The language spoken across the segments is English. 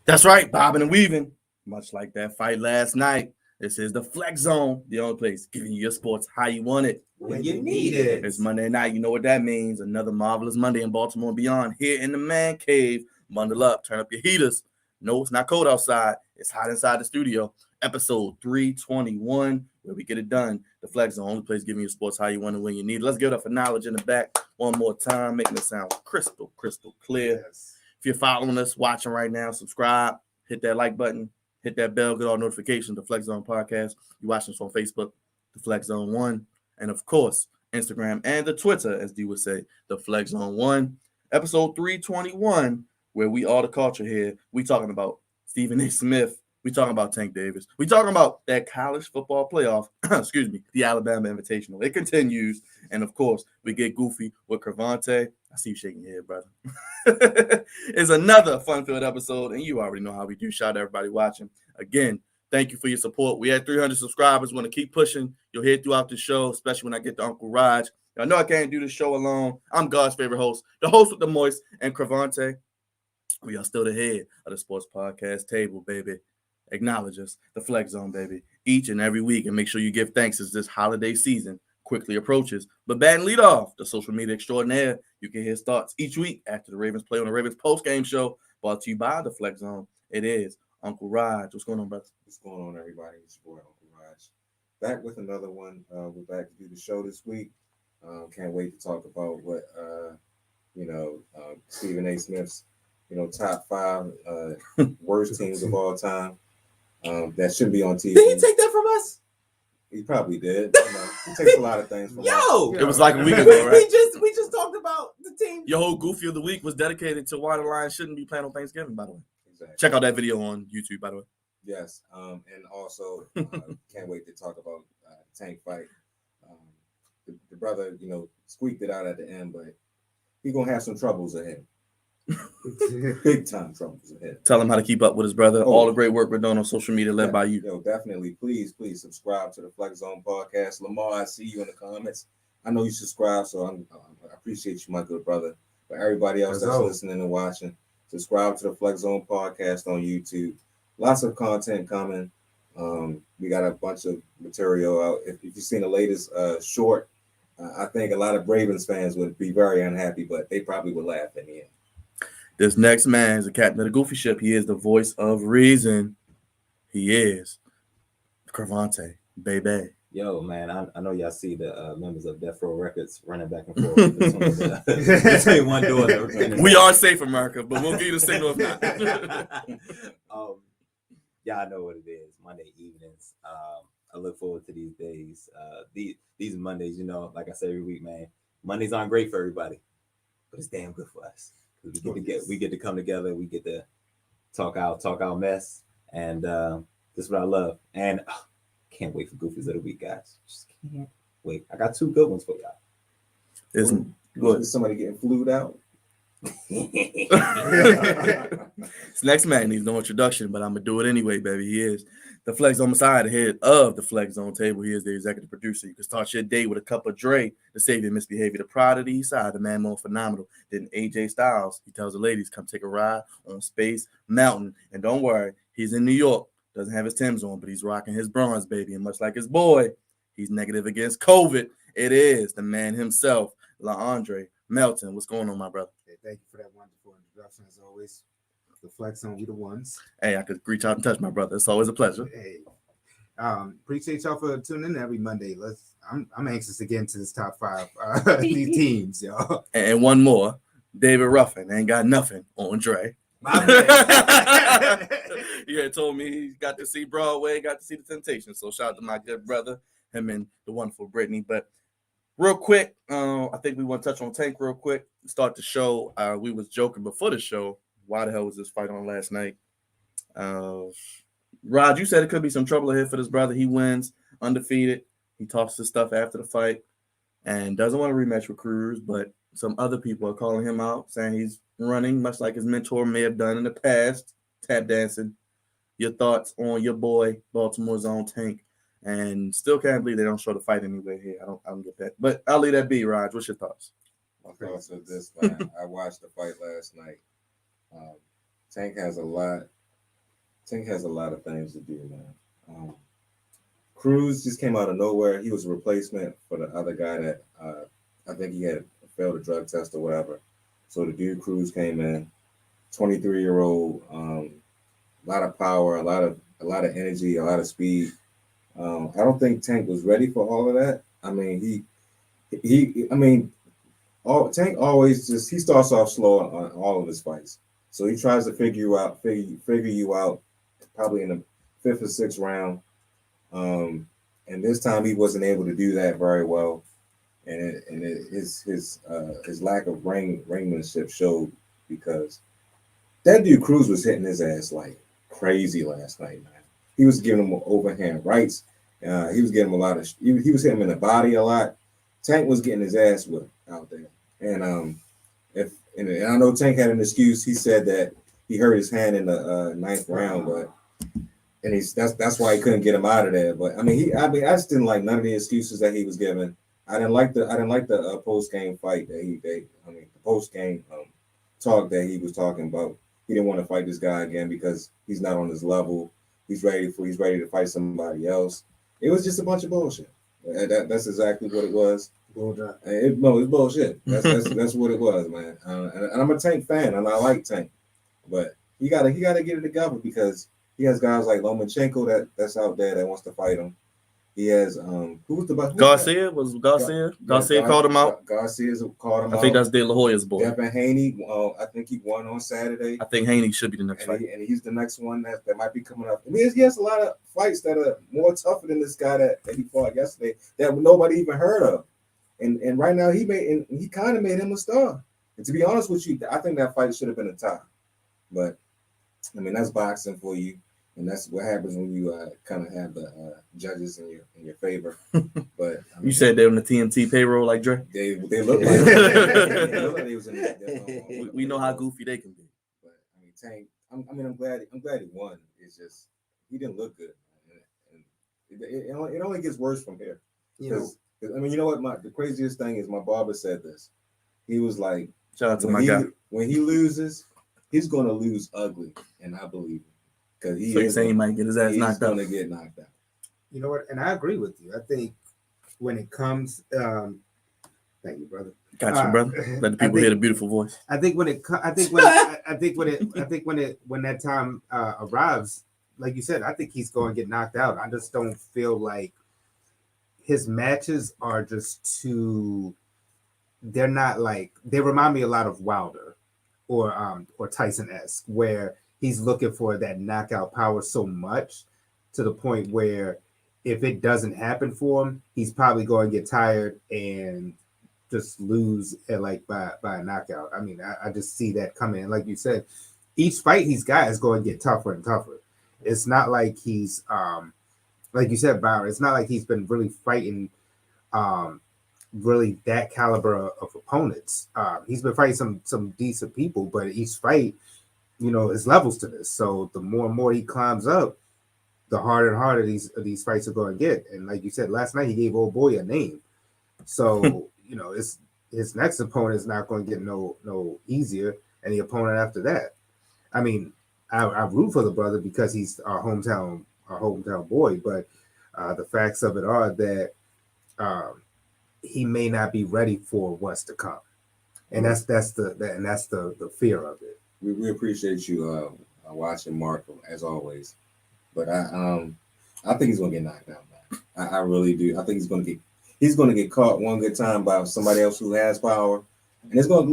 That's right, bobbing and weaving. Much like that fight last night. This is the Flex Zone, the only place giving you your sports how you want it. When you need it. It's Monday night. You know what that means. Another marvelous Monday in Baltimore and beyond. Here in the man cave. Bundle up. Turn up your heaters. No, it's not cold outside. It's hot inside the studio. Episode 321, where we get it done. The Flex Zone, only place giving you sports how you want it when you need it. Let's give it up for knowledge in the back one more time, making it sound crystal clear. Yes. If you're following us, watching right now, subscribe, hit that like button, hit that bell, get all notifications, the Flex Zone Podcast. You watching us on Facebook, the Flex Zone 1, and of course, Instagram and the Twitter, as D would say, the Flex Zone 1. Episode 321, where we all the culture here. We talking about Stephen A. Smith. We talking about Tank Davis. We talking about that college football playoff, the Alabama Invitational. It continues. And of course, we get goofy with Crevonte. I see you shaking your head, brother. It's another fun-filled episode, and you already know how we do. Shout out to everybody watching. Again, thank you for your support. We had 300 subscribers. We're going to keep pushing. You'll hear throughout the show, especially when I get to Uncle Raj. I know I can't do the show alone. I'm God's favorite host, the host with the moist, and Crevonte. We are still the head of the sports podcast table, baby. Acknowledge us, the Flex Zone, baby, each and every week. And make sure you give thanks as this holiday season quickly approaches. But batting lead off, the social media extraordinaire. You can hear his thoughts each week after the Ravens play on the Ravens post-game show, brought to you by the Flex Zone. It is Uncle Raj. What's going on, brother? What's going on, everybody? It's your boy, Uncle Raj. Back with another one. We're back to do the show this week. Can't wait to talk about what, Stephen A. Smith's, top 5 worst teams of all time. That shouldn't be on TV. Did he take that from us? He probably did. He takes a lot of things from us. It was like a week ago, right? We just talked about the team. Your whole Goofy of the Week was dedicated to why the Lions shouldn't be playing on Thanksgiving, by the way. Exactly. Check out that video on YouTube, by the way. Yes. And also, can't wait to talk about the Tank fight. The brother, squeaked it out at the end, but he's going to have some troubles ahead. Big time troubles ahead. Tell him how to keep up with his brother. All the great work we're doing on social media led by you. Definitely. Please subscribe to the Flex Zone Podcast. Lamar, I see you in the comments. I know you subscribe, so I appreciate you, my good brother. But everybody else that's listening and watching, subscribe to the Flex Zone Podcast on YouTube. Lots of content coming. We got a bunch of material out. If you've seen the latest short, I think a lot of Ravens fans would be very unhappy, but they probably would laugh in the end. This next man is the captain of the Goofy ship. He is the voice of reason. He is Crevonte, baby. Yo, man, I know y'all see the members of Death Row Records running back and forth between one door. We are safe, America, but we'll give you the signal if not. Y'all know what it is. Monday evenings. I look forward to these days. These Mondays, like I say every week, man. Mondays aren't great for everybody, but it's damn good for us. We get to come together. We get to talk our mess, and this is what I love. And can't wait for Goofies of the Week, guys. Just can't wait. I got 2 good ones for y'all. Isn't good. Is somebody getting flued out? This next man needs no introduction, but I'm gonna do it anyway, baby. He is the Flex Zone Messiah, the head of the Flex Zone table. He is the executive producer. You can start your day with a cup of Dre, the savior misbehavior, the pride of the East Side, the man more phenomenal than AJ Styles. He tells the ladies, come take a ride on Space Mountain. And don't worry, he's in New York, doesn't have his Timbs on, but he's rocking his bronze, baby. And much like his boy, he's negative against COVID. It is the man himself, LaAndre Melton. What's going on, my brother? Hey, thank you for that wonderful introduction, as always. The Flex Zone, we the ones. Hey, I could reach out and touch my brother. It's always a pleasure. Hey, appreciate y'all for tuning in every Monday. I'm anxious to get into this top 5 these teams, y'all. And one more, David Ruffin ain't got nothing on Dre. You had told me he got to see Broadway, got to see the Temptations. So shout out to my good brother, him and the wonderful Brittany. But real quick, I think we want to touch on Tank real quick. Start the show. We was joking before the show. Why the hell was this fight on last night? Rod, you said it could be some trouble ahead for this brother. He wins undefeated. He talks his stuff after the fight and doesn't want to rematch with Cruz, but some other people are calling him out, saying he's running much like his mentor may have done in the past, tap dancing. Your thoughts on your boy, Baltimore's own Tank, and still can't believe they don't show the fight anyway here. I don't get that, but I'll leave that be. Raj, what's your thoughts? My thoughts are this, man. I watched the fight last night. Tank has a lot Tank has a lot of things to do, man. Cruz just came out of nowhere. He was a replacement for the other guy that I think he had failed a drug test or whatever. So the dude Cruz came in, 23-year-old, a lot of power, a lot of energy, a lot of speed. I don't think Tank was ready for all of that. I mean, Tank always he starts off slow on all of his fights. So he tries to figure you out probably in the 5th or 6th round. And this time he wasn't able to do that very well. And his lack of ringmanship showed, because that dude Cruz was hitting his ass like crazy last night, man. He was giving him overhand rights. He was getting him a lot of. He was hitting him in the body a lot. Tank was getting his ass whipped out there. And and I know Tank had an excuse. He said that he hurt his hand in the 9th round, but that's why he couldn't get him out of there. But I just didn't like none of the excuses that he was giving. I didn't like the post game fight that the post game talk that he was talking about. He didn't want to fight this guy again because he's not on his level. He's ready to fight somebody else. It was just a bunch of bullshit. That's exactly what it was. It's bullshit. That's what it was, man. And I'm a Tank fan, and I like Tank, but he gotta get it together, because he has guys like Lomachenko that's out there that wants to fight him. He has Garcia called him out. Garcia's called him out. I think that's De La Hoya's boy. Devin Haney. I think he won on Saturday. I think Haney should be the next fight. And he's the next one that might be coming up. I mean, he has a lot of fights that are more tougher than this guy that he fought yesterday that nobody even heard of. And right now he kind of made him a star. And to be honest with you, I think that fight should have been a tie. But I mean, that's boxing for you. And that's what happens when you kind of have the judges in your favor. But you said they were on the TNT payroll like Dre. They look like they was in there. We know how goofy they can be. But I mean, Tank. I'm glad he won. It's just he didn't look good, and it only gets worse from here. You know what? The craziest thing is my barber said this. He was like, "Shout out to my guy. When he loses, he's going to lose ugly," and I believe him. Because he's saying he might get his ass knocked out. He's going to get knocked out. You know what? And I agree with you. I think when it comes, thank you, brother. Got you, brother. Let the people hear the beautiful voice. I think when that time arrives, like you said, I think he's going to get knocked out. I just don't feel like his matches are just too. They're not like, they remind me a lot of Wilder or Tyson-esque, where he's looking for that knockout power so much to the point where if it doesn't happen for him, he's probably going to get tired and just lose by a knockout. I mean, I just see that coming. And like you said, each fight he's got is going to get tougher and tougher. It's not like he's, like you said, Byron, it's not like he's been really fighting really that caliber of opponents. He's been fighting some decent people, but each fight, is levels to this. So the more and more he climbs up, the harder and harder these fights are going to get. And like you said, last night he gave old boy a name. So, his next opponent is not going to get no easier. And the opponent after that. I mean, I root for the brother because he's our hometown boy. But the facts of it are that he may not be ready for what's to come. And that's the fear of it. We appreciate you watching, Mark, as always. But I think he's gonna get knocked out, man. I really do. I think he's gonna get caught one good time by somebody else who has power, and it's gonna be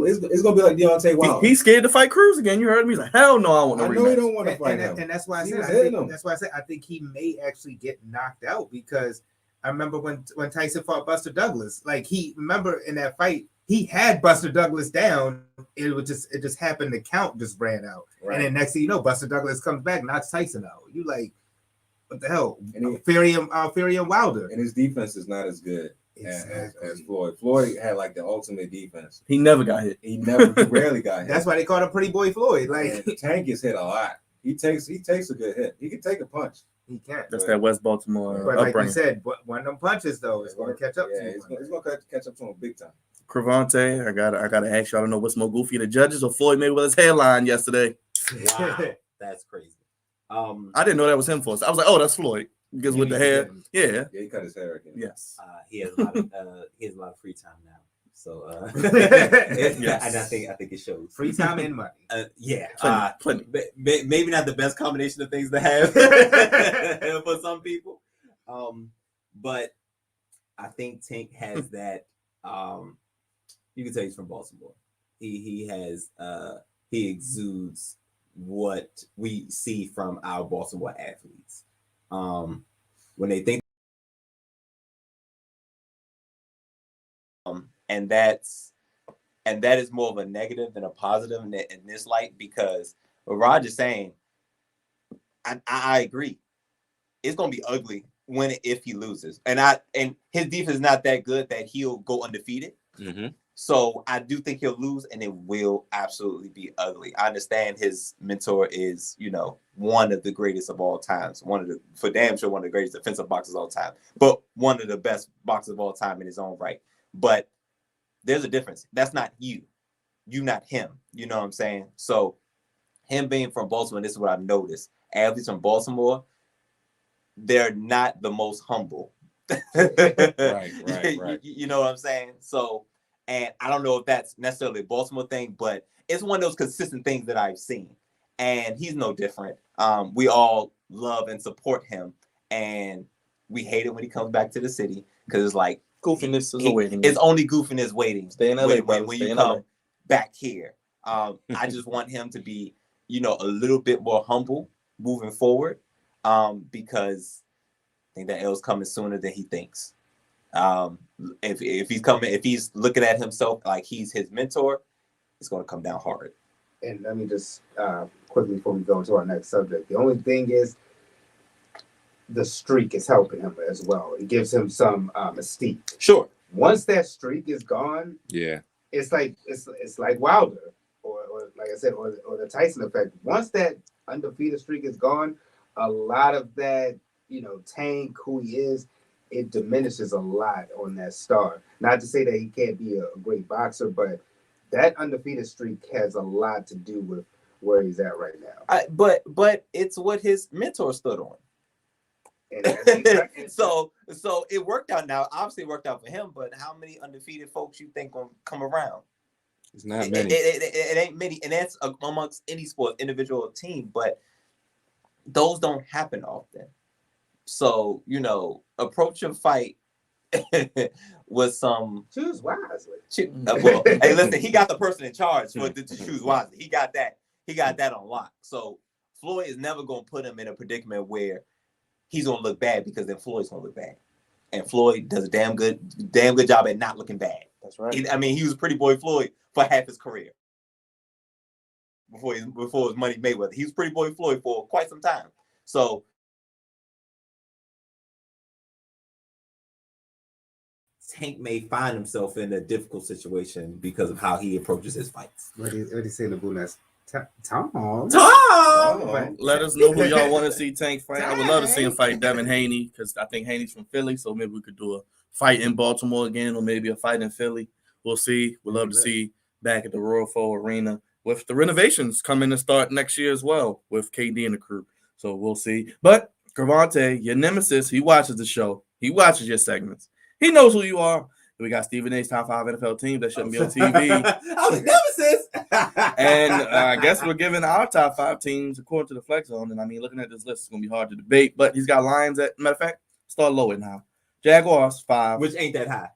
like Deontay Wilder. He's scared to fight Cruz again. You heard me. He's like, hell no, I want no rematch. I know he don't want to fight him. And that's why I said I think he may actually get knocked out, because I remember when Tyson fought Buster Douglas. Like, remember in that fight, he had Buster Douglas down. It just happened. The count just ran out, right. And then next thing you know, Buster Douglas comes back, knocks Tyson out. You like, what the hell? Fury and Wilder. And his defense is not as good as Floyd. Floyd had like the ultimate defense. He never got hit. He rarely got hit. That's why they called him Pretty Boy Floyd. Like, Tank gets hit a lot. He takes a good hit. He can take a punch. He can't. That's that West Baltimore. But like you said, one of them punches though is going to catch up to him. He's going to catch up to him big time. Crevonte, I gotta ask you. I don't know what's more goofy, the judges or Floyd Mayweather's headline yesterday. Wow, that's crazy. I didn't know that was him first. I was like, oh, that's Floyd because with the hair, yeah, he cut his hair again. yes. He has a lot of free time now. So Yes. and I think it shows. Free time and money. Plenty. Maybe not the best combination of things to have for some people. But I think Tank has that. You can tell he's from Baltimore. He exudes what we see from our Baltimore athletes. When they think, and that is more of a negative than a positive in this light, because what Raj is saying, I agree. It's gonna be ugly if he loses, and his defense is not that good that he'll go undefeated. Mm-hmm. So I do think he'll lose, and it will absolutely be ugly. I understand his mentor is, one of the greatest of all times, for damn sure one of the greatest defensive boxers of all time, but one of the best boxers of all time in his own right. But there's a difference. That's not you not him. You know what I'm saying? So him being from Baltimore, this is what I've noticed. Athletes from Baltimore, they're not the most humble. Right. You know what I'm saying? So, and I don't know if that's necessarily a Baltimore thing, but it's one of those consistent things that I've seen. And he's no different. We all love and support him. And we hate it when he comes back to the city because it's like, Goofiness is waiting. It's only goofiness waiting. Stay in LA, when you come back here. I just want him to be, a little bit more humble moving forward, because I think that L's coming sooner than he thinks. If he's looking at himself like he's his mentor, it's going to come down hard. And let me just quickly before we go into our next subject. The only thing is, the streak is helping him as well. It gives him some mystique. Sure. Once that streak is gone, Yeah, it's like Wilder, or like I said, or the Tyson effect. Once that undefeated streak is gone, a lot of that, Tank, who he is, it diminishes a lot on that star. Not to say that he can't be a great boxer, but that undefeated streak has a lot to do with where he's at right now. But it's what his mentor stood on. So it worked out now. Obviously, it worked out for him. But how many undefeated folks you think gonna come around? it's not many. It ain't many, and that's amongst any sport, individual or team. But those don't happen often. So approach your fight with some choose wisely. Hey, listen, he got the person in charge to choose wisely. He got that on lock. So Floyd is never gonna put him in a predicament where he's gonna look bad, because then Floyd's gonna look bad, and Floyd does a damn good job at not looking bad. That's right. He was Pretty Boy Floyd for half his career before his money Mayweather. He was Pretty Boy Floyd for quite some time. So Tank may find himself in a difficult situation because of how he approaches his fights. What do you say, Labunas? Tom. Let us know who y'all want to see Tank fight. I would love to see him fight Devin Haney, because I think Haney's from Philly, so maybe we could do a fight in Baltimore again, or maybe a fight in Philly. We'll see. We'd love to see back at the Royal Four Arena, with the renovations coming to start next year as well, with KD and the crew. So we'll see. But Crevonte, your nemesis, he watches the show. He watches your segments. He knows who you are. We got Stephen A's top 5 NFL teams that shouldn't be on TV. I was nemesis. And I guess we're giving our top 5 teams according to the Flex Zone. And looking at this list, it's going to be hard to debate. But he's got Lions at, matter of fact, start lower now. Jaguars, 5. Which ain't that high.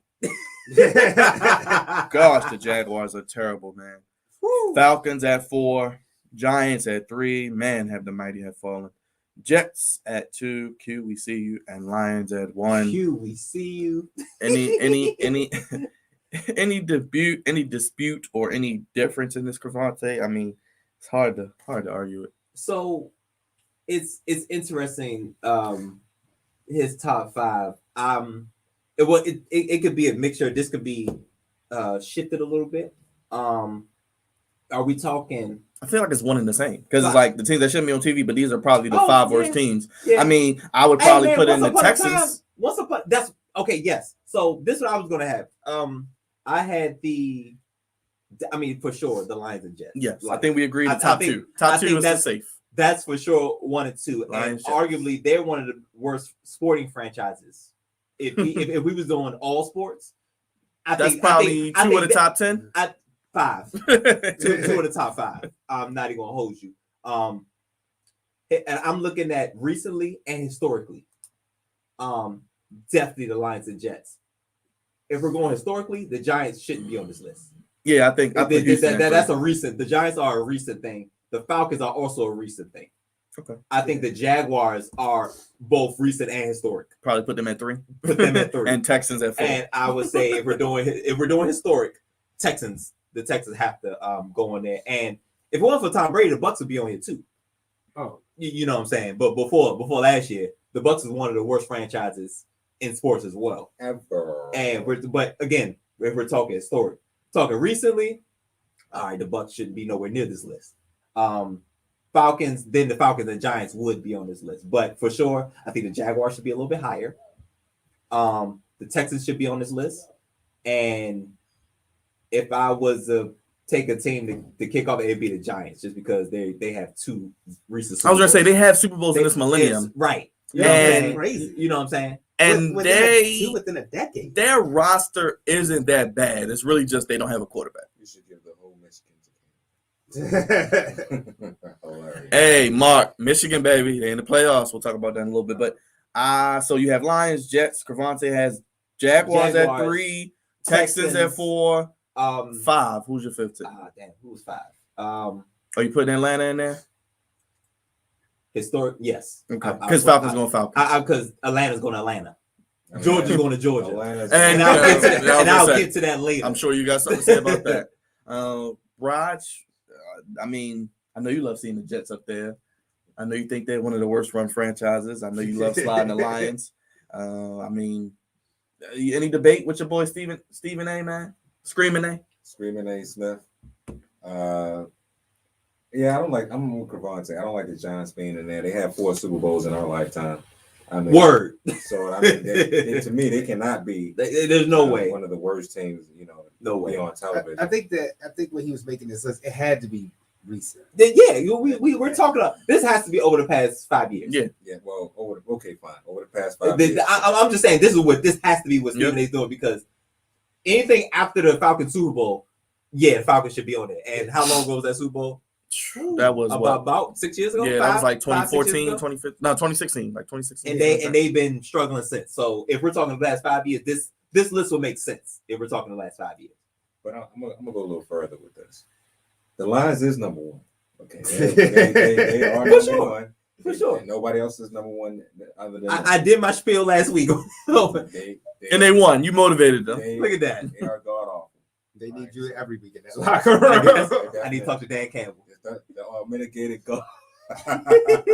Gosh, the Jaguars are terrible, man. Woo. Falcons at 4. Giants at 3. Man, have the mighty have fallen. Jets at 2. Q, we see you. And Lions at 1. Q, we see you. Any dispute or any difference in this Crevonte? It's hard to argue it. So it's interesting. His top 5. It could be a mixture. This could be shifted a little bit. Are we talking? I feel like it's one and the same, because it's like the teams that shouldn't be on TV, but these are probably the 5 worst teams. Yeah. I would probably put in the Texans. That's okay. Yes. So this is what I was going to have. I had for sure, the Lions and Jets. Yes, Like, I think we agreed. Top two is safe. That's for sure 1 and 2, Lions, and arguably they're one of the worst sporting franchises. If we was doing all sports, That's probably two of the top 10. 5, two of the top 5. I'm not even gonna hold you. And I'm looking at recently and historically. Definitely the Lions and Jets. If we're going historically, the Giants shouldn't be on this list. Yeah, I think that's a recent. The Giants are a recent thing. The Falcons are also a recent thing. Okay. I think the Jaguars are both recent and historic. Probably put them at 3. Put them at 3. And Texans at 4. And I would say if we're doing historic, the Texans have to go in there. And if it wasn't for Tom Brady, the Bucs would be on here too. Oh, You know what I'm saying? But before last year, the Bucs is one of the worst franchises in sports as well. Ever. And but again, if we're talking historic, talking recently, all right, the Bucs shouldn't be nowhere near this list. Falcons, then the Falcons and Giants would be on this list. But for sure, I think the Jaguars should be a little bit higher. The Texans should be on this list. And if I was to take a team to kick off, it'd be the Giants, just because they have 2 recent. I was gonna say they have Super Bowls in this millennium, right? you know And- crazy. You know what I'm saying? and Within a decade. their roster isn't that bad. It's really just they don't have a quarterback. You should give the whole Michigan to him. Hilarious. Hey, Mark, Michigan, baby, they in the playoffs. We'll talk about that in a little bit. But so you have Lions, Jets. Crevonte has Jaguars at 3, Texans at 4, 5. Who's your 5th team? Damn, who was 5? Are you putting Atlanta in there? Historic, yes. Okay, because Falcons going Falcons. Because Atlanta's going to Atlanta. Georgia's going to Georgia. Atlanta's- And I'll get to that later. I'm sure you got something to say about that. Raj, I mean, I know you love seeing the Jets up there. I know you think they're one of the worst run franchises. I know you love sliding the Lions. I mean, any debate with your boy Stephen A, man? Screaming A? Screaming A. Smith. Yeah, I'm with Crevonte. I don't like the Giants being in there. They have 4 Super Bowls in our lifetime. I mean, Word. So I mean, to me, they cannot be. There's no way. One of the worst teams, No way. be on television. I think when he was making this list, it had to be recent. Yeah, we're talking about this has to be over the past 5 years. Yeah. Yeah, well, okay, fine. Over the past 5 years. I'm just saying this has to be what Stephen A's doing, because anything after the Falcons Super Bowl, the Falcons should be on it. And how long ago was that Super Bowl? That was about 6 years ago. Yeah, that was like 2014, 2015. No, 2016. Like 2016. And they've been struggling since. So if we're talking the last 5 years, this list will make sense if we're talking the last 5 years. But I'm gonna go a little further with this. The Lions is number 1. Okay, they are number 1. For sure. And nobody else is number 1 other than I did my spiel last week. And they won. You motivated them. Look at that. They are god awful. They need you every week in that locker room. I need to talk to Dan Campbell. The mitigated goal.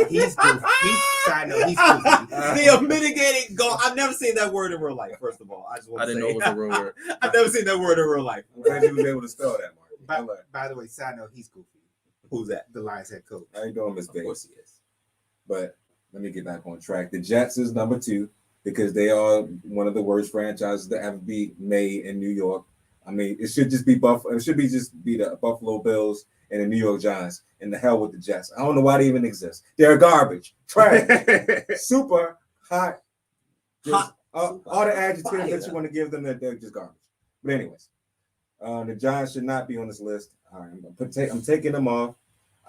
He's goofy. He's goofy. The mitigated goal. I've never seen that word in real life. First of all, I didn't know it was a real word. I've never seen that word in real life. I'm glad you was able to spell that, Mark. By the way, side note, he's goofy. Who's that? The Lions head coach. How you doing, Miss Of Bates? course he is. But let me get back on track. The Jets is number 2 because they are one of the worst franchises to ever be made in New York. I mean, it should just be Buffalo. It should be the Buffalo Bills and the New York Giants. And the hell with the Jets. I don't know why they even exist. They're garbage, trash, super hot. All the adjectives that you want to give them, they're just garbage. But anyways, the Giants should not be on this list. All right, I'm taking them off.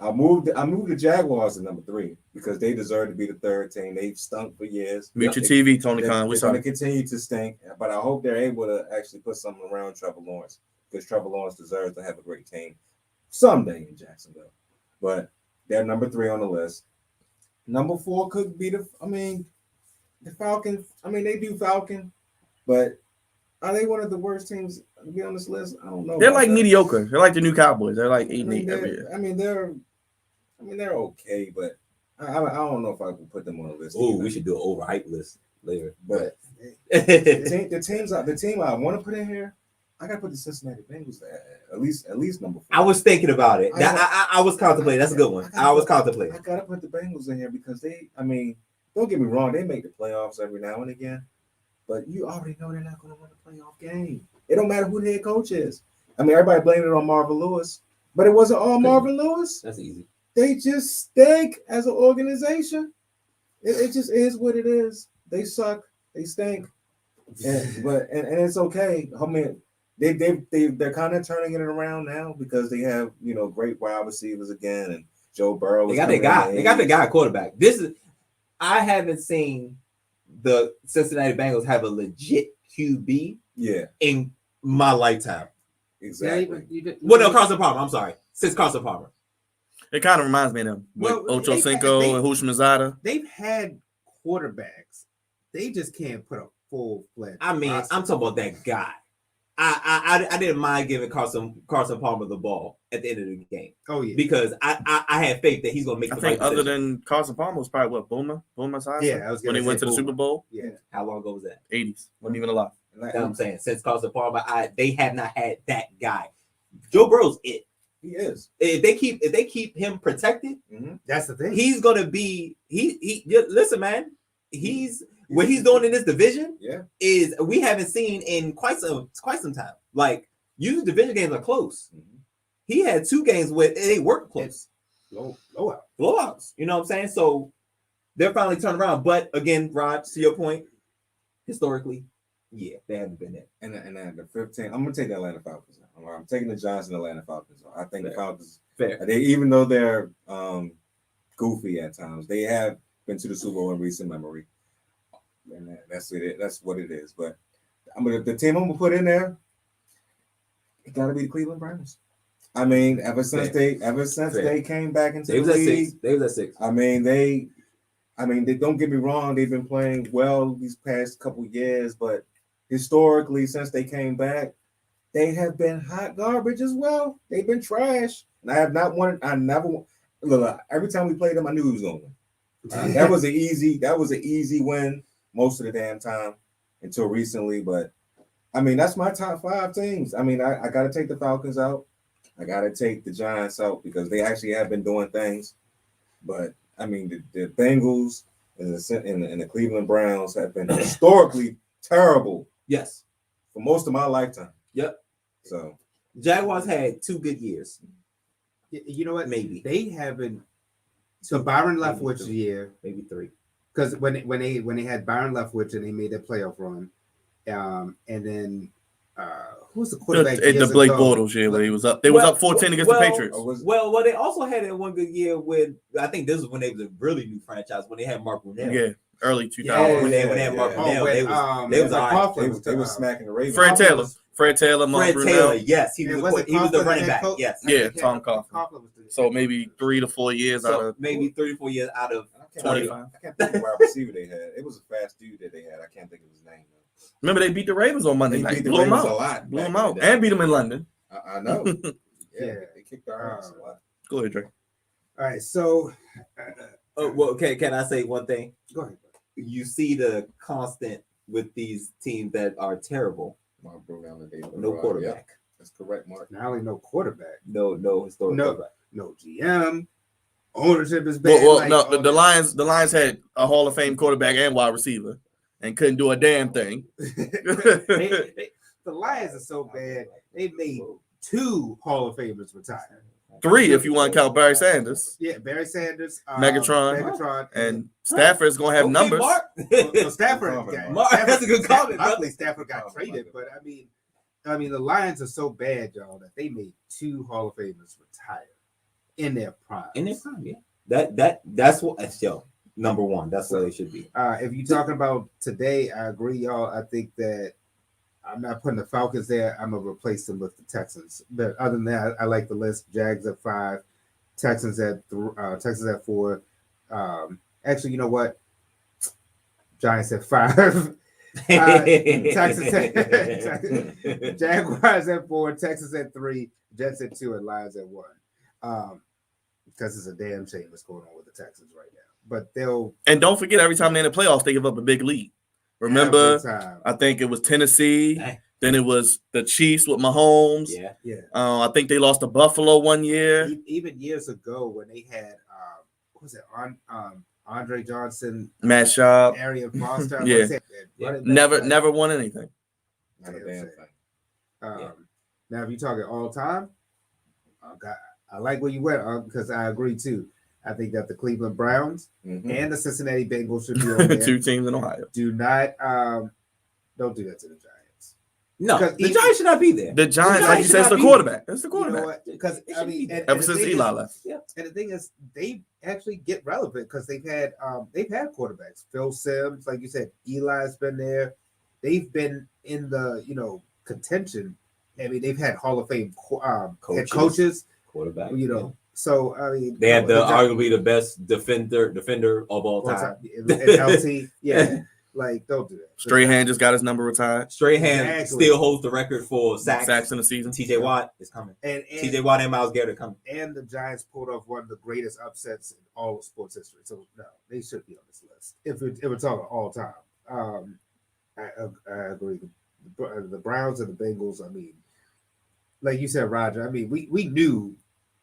I moved the Jaguars to number 3 because they deserve to be the 3rd team. They've stunk for years. Mute your TV, Tony They're Khan. We saw going to continue to stink, but I hope they're able to actually put something around Trevor Lawrence, because Trevor Lawrence deserves to have a great team someday in Jacksonville. But they're number 3 on the list. Number 4 could be the Falcons. I mean, they do Falcon, but are they one of the worst teams to be on this list? I don't know. They're like mediocre. They're like the new Cowboys. They're like 8-8 every year. They're okay, but I don't know if I would put them on the list. Oh, either. we should do an overhyped list later. But the team I want to put in here, I gotta put the Cincinnati Bengals at least number 4. I was thinking about it. I was contemplating. That's a good one. I was contemplating. I gotta put the Bengals in here because don't get me wrong, they make the playoffs every now and again, but you already know they're not gonna win a playoff game. It don't matter who the head coach is. I mean, everybody blamed it on Marvin Lewis, but it wasn't all Marvin Lewis. That's easy. they just stink as an organization. It just is what it is. They suck. They stink. And it's okay. I mean, they're kind of turning it around now because they have great wide receivers again, and Joe Burrow. They got the guy. They got the guy quarterback. I haven't seen the Cincinnati Bengals have a legit QB. Yeah. In my lifetime. Exactly. No, Carson Palmer. I'm sorry. Since Carson Palmer. It kind of reminds me of them with Ocho Cinco and Hushmanzada. They've had quarterbacks. They just can't put a full-fledged. I mean, I'm talking about that guy. I didn't mind giving Carson Palmer the ball at the end of the game. Oh yeah, because I had faith that he's gonna make. I think other than Carson Palmer was probably Boomer size. Yeah, when he went to the Super Bowl. Yeah, how long ago was that? 80s. Wasn't even alive. That's what I'm saying. Since Carson Palmer, they have not had that guy. Joe Burrow's it. He is. If they keep him protected, that's the thing. He's gonna be. Listen, man. What he's doing in this division is we haven't seen in quite some time. Like, usually division games are close. He had 2 games where they weren't close. Blowouts. You know what I'm saying? So they're finally turned around. But again, Rod, to your point, historically, they haven't been there. And the 15, I'm gonna take the Atlanta Falcons. I'm taking the Giants and Atlanta Falcons. I think the Falcons, even though they're goofy at times, they have been to the Super Bowl in recent memory. And that's it. That's what it is. But the team I'm gonna put in there, it gotta be the Cleveland Browns. I mean, ever since they came back into the league, they was at 6. I mean, they don't get me wrong, they've been playing well these past couple years, but historically, since they came back, they have been hot garbage as well. They've been trash. And look, every time we played them, I knew he was gonna win. That was an easy win most of the damn time until recently. But I mean, that's my top 5 teams. I mean, I got to take the Falcons out. I got to take the Giants out because they actually have been doing things. But I mean, the Bengals and the Cleveland Browns have been historically terrible. Yes, for most of my lifetime. Yep. So Jaguars had 2 good years. You know what? Maybe they haven't. So Byron Leftwich year, maybe 3. Because when they had Byron Leftwich and they made that playoff run, and then who was the quarterback? The Blake Bortles year when he was up. They was up 14 against the Patriots. Well, they also had that one good year with. I think this was when they was a really new franchise when they had Mark Brunell. Yeah, early 2000s. When they had Mark Brunell, they was smacking the Ravens. Fred Taylor, Mark Brunell. Yes, he was the running back. Yes, Tom Coughlin. So maybe 3 to 4 years out of 3 to 4 years out of 25. I can't think of what receiver they had. It was a fast dude that they had. I can't think of his name. Remember, they beat the Ravens on Monday night. Blew them out. Blew them out. And beat them in London. I know. They kicked our ass a lot. Go ahead, Dre. All right, so can I say one thing? Go ahead. You see the constant with these teams that are terrible. Mark Brunell and David no quarterback. Yeah, that's correct, Mark. Not only no quarterback, no historical quarterback. No GM. Ownership is bad. The Lions had a Hall of Fame quarterback and wide receiver and couldn't do a damn thing. The Lions are so bad. They made 2 Hall of Famers retire. 3 if you want to count Barry Sanders. Yeah, Barry Sanders, Megatron, and Stafford's gonna have numbers. Mark. Stafford, that's a good comment. Luckily, Stafford got traded, but I mean, the Lions are so bad, y'all, that they made 2 Hall of Famers retire in their prime. Yeah. That's what number 1. That's what they should be. If you're talking about today, I agree, y'all. I think that I'm not putting the Falcons there. I'm gonna replace them with the Texans. But other than that, I like the list. Jags at 5, Texans at 4. Actually, you know what? Giants at 5. Jaguars at 4, Texans at 3, Jets at 2, and Lions at 1. Because it's a damn shame what's going on with the Texans right now. But and don't forget, every time they're in the playoffs, they give up a big lead. Remember, I think it was Tennessee. Then it was the Chiefs with Mahomes. Yeah. I think they lost to Buffalo one year. Even years ago when they had what was it Andre Johnson, Matt Schaub, Arian Foster. Never won anything. Not a damn thing. Now, if you're talking all time, I like where you went because I agree too. I think that the Cleveland Browns and the Cincinnati Bengals should be on there. 2 teams in Ohio. Do not don't do that to the Giants. No, the Giants should not be there. The Giants, like you said, it's the quarterback. It's the quarterback. You know what? Because I mean, ever since Eli left. Yeah. And the thing is, they actually get relevant because they've had quarterbacks. Phil Simms, like you said, Eli's been there. They've been in the contention. I mean, they've had Hall of Fame head coaches, quarterback. So I mean, they have arguably the best defender of all time. LT, yeah. Like, don't do that. Strahan just got his number retired. Strahan still holds the record for sacks in the season. TJ Watt is coming. And TJ Watt and Myles Garrett are coming. And the Giants pulled off one of the greatest upsets in all of sports history. So no, they should be on this list. If we're talking all time, I agree. The Browns and the Bengals. I mean, like you said, Roger. I mean, we knew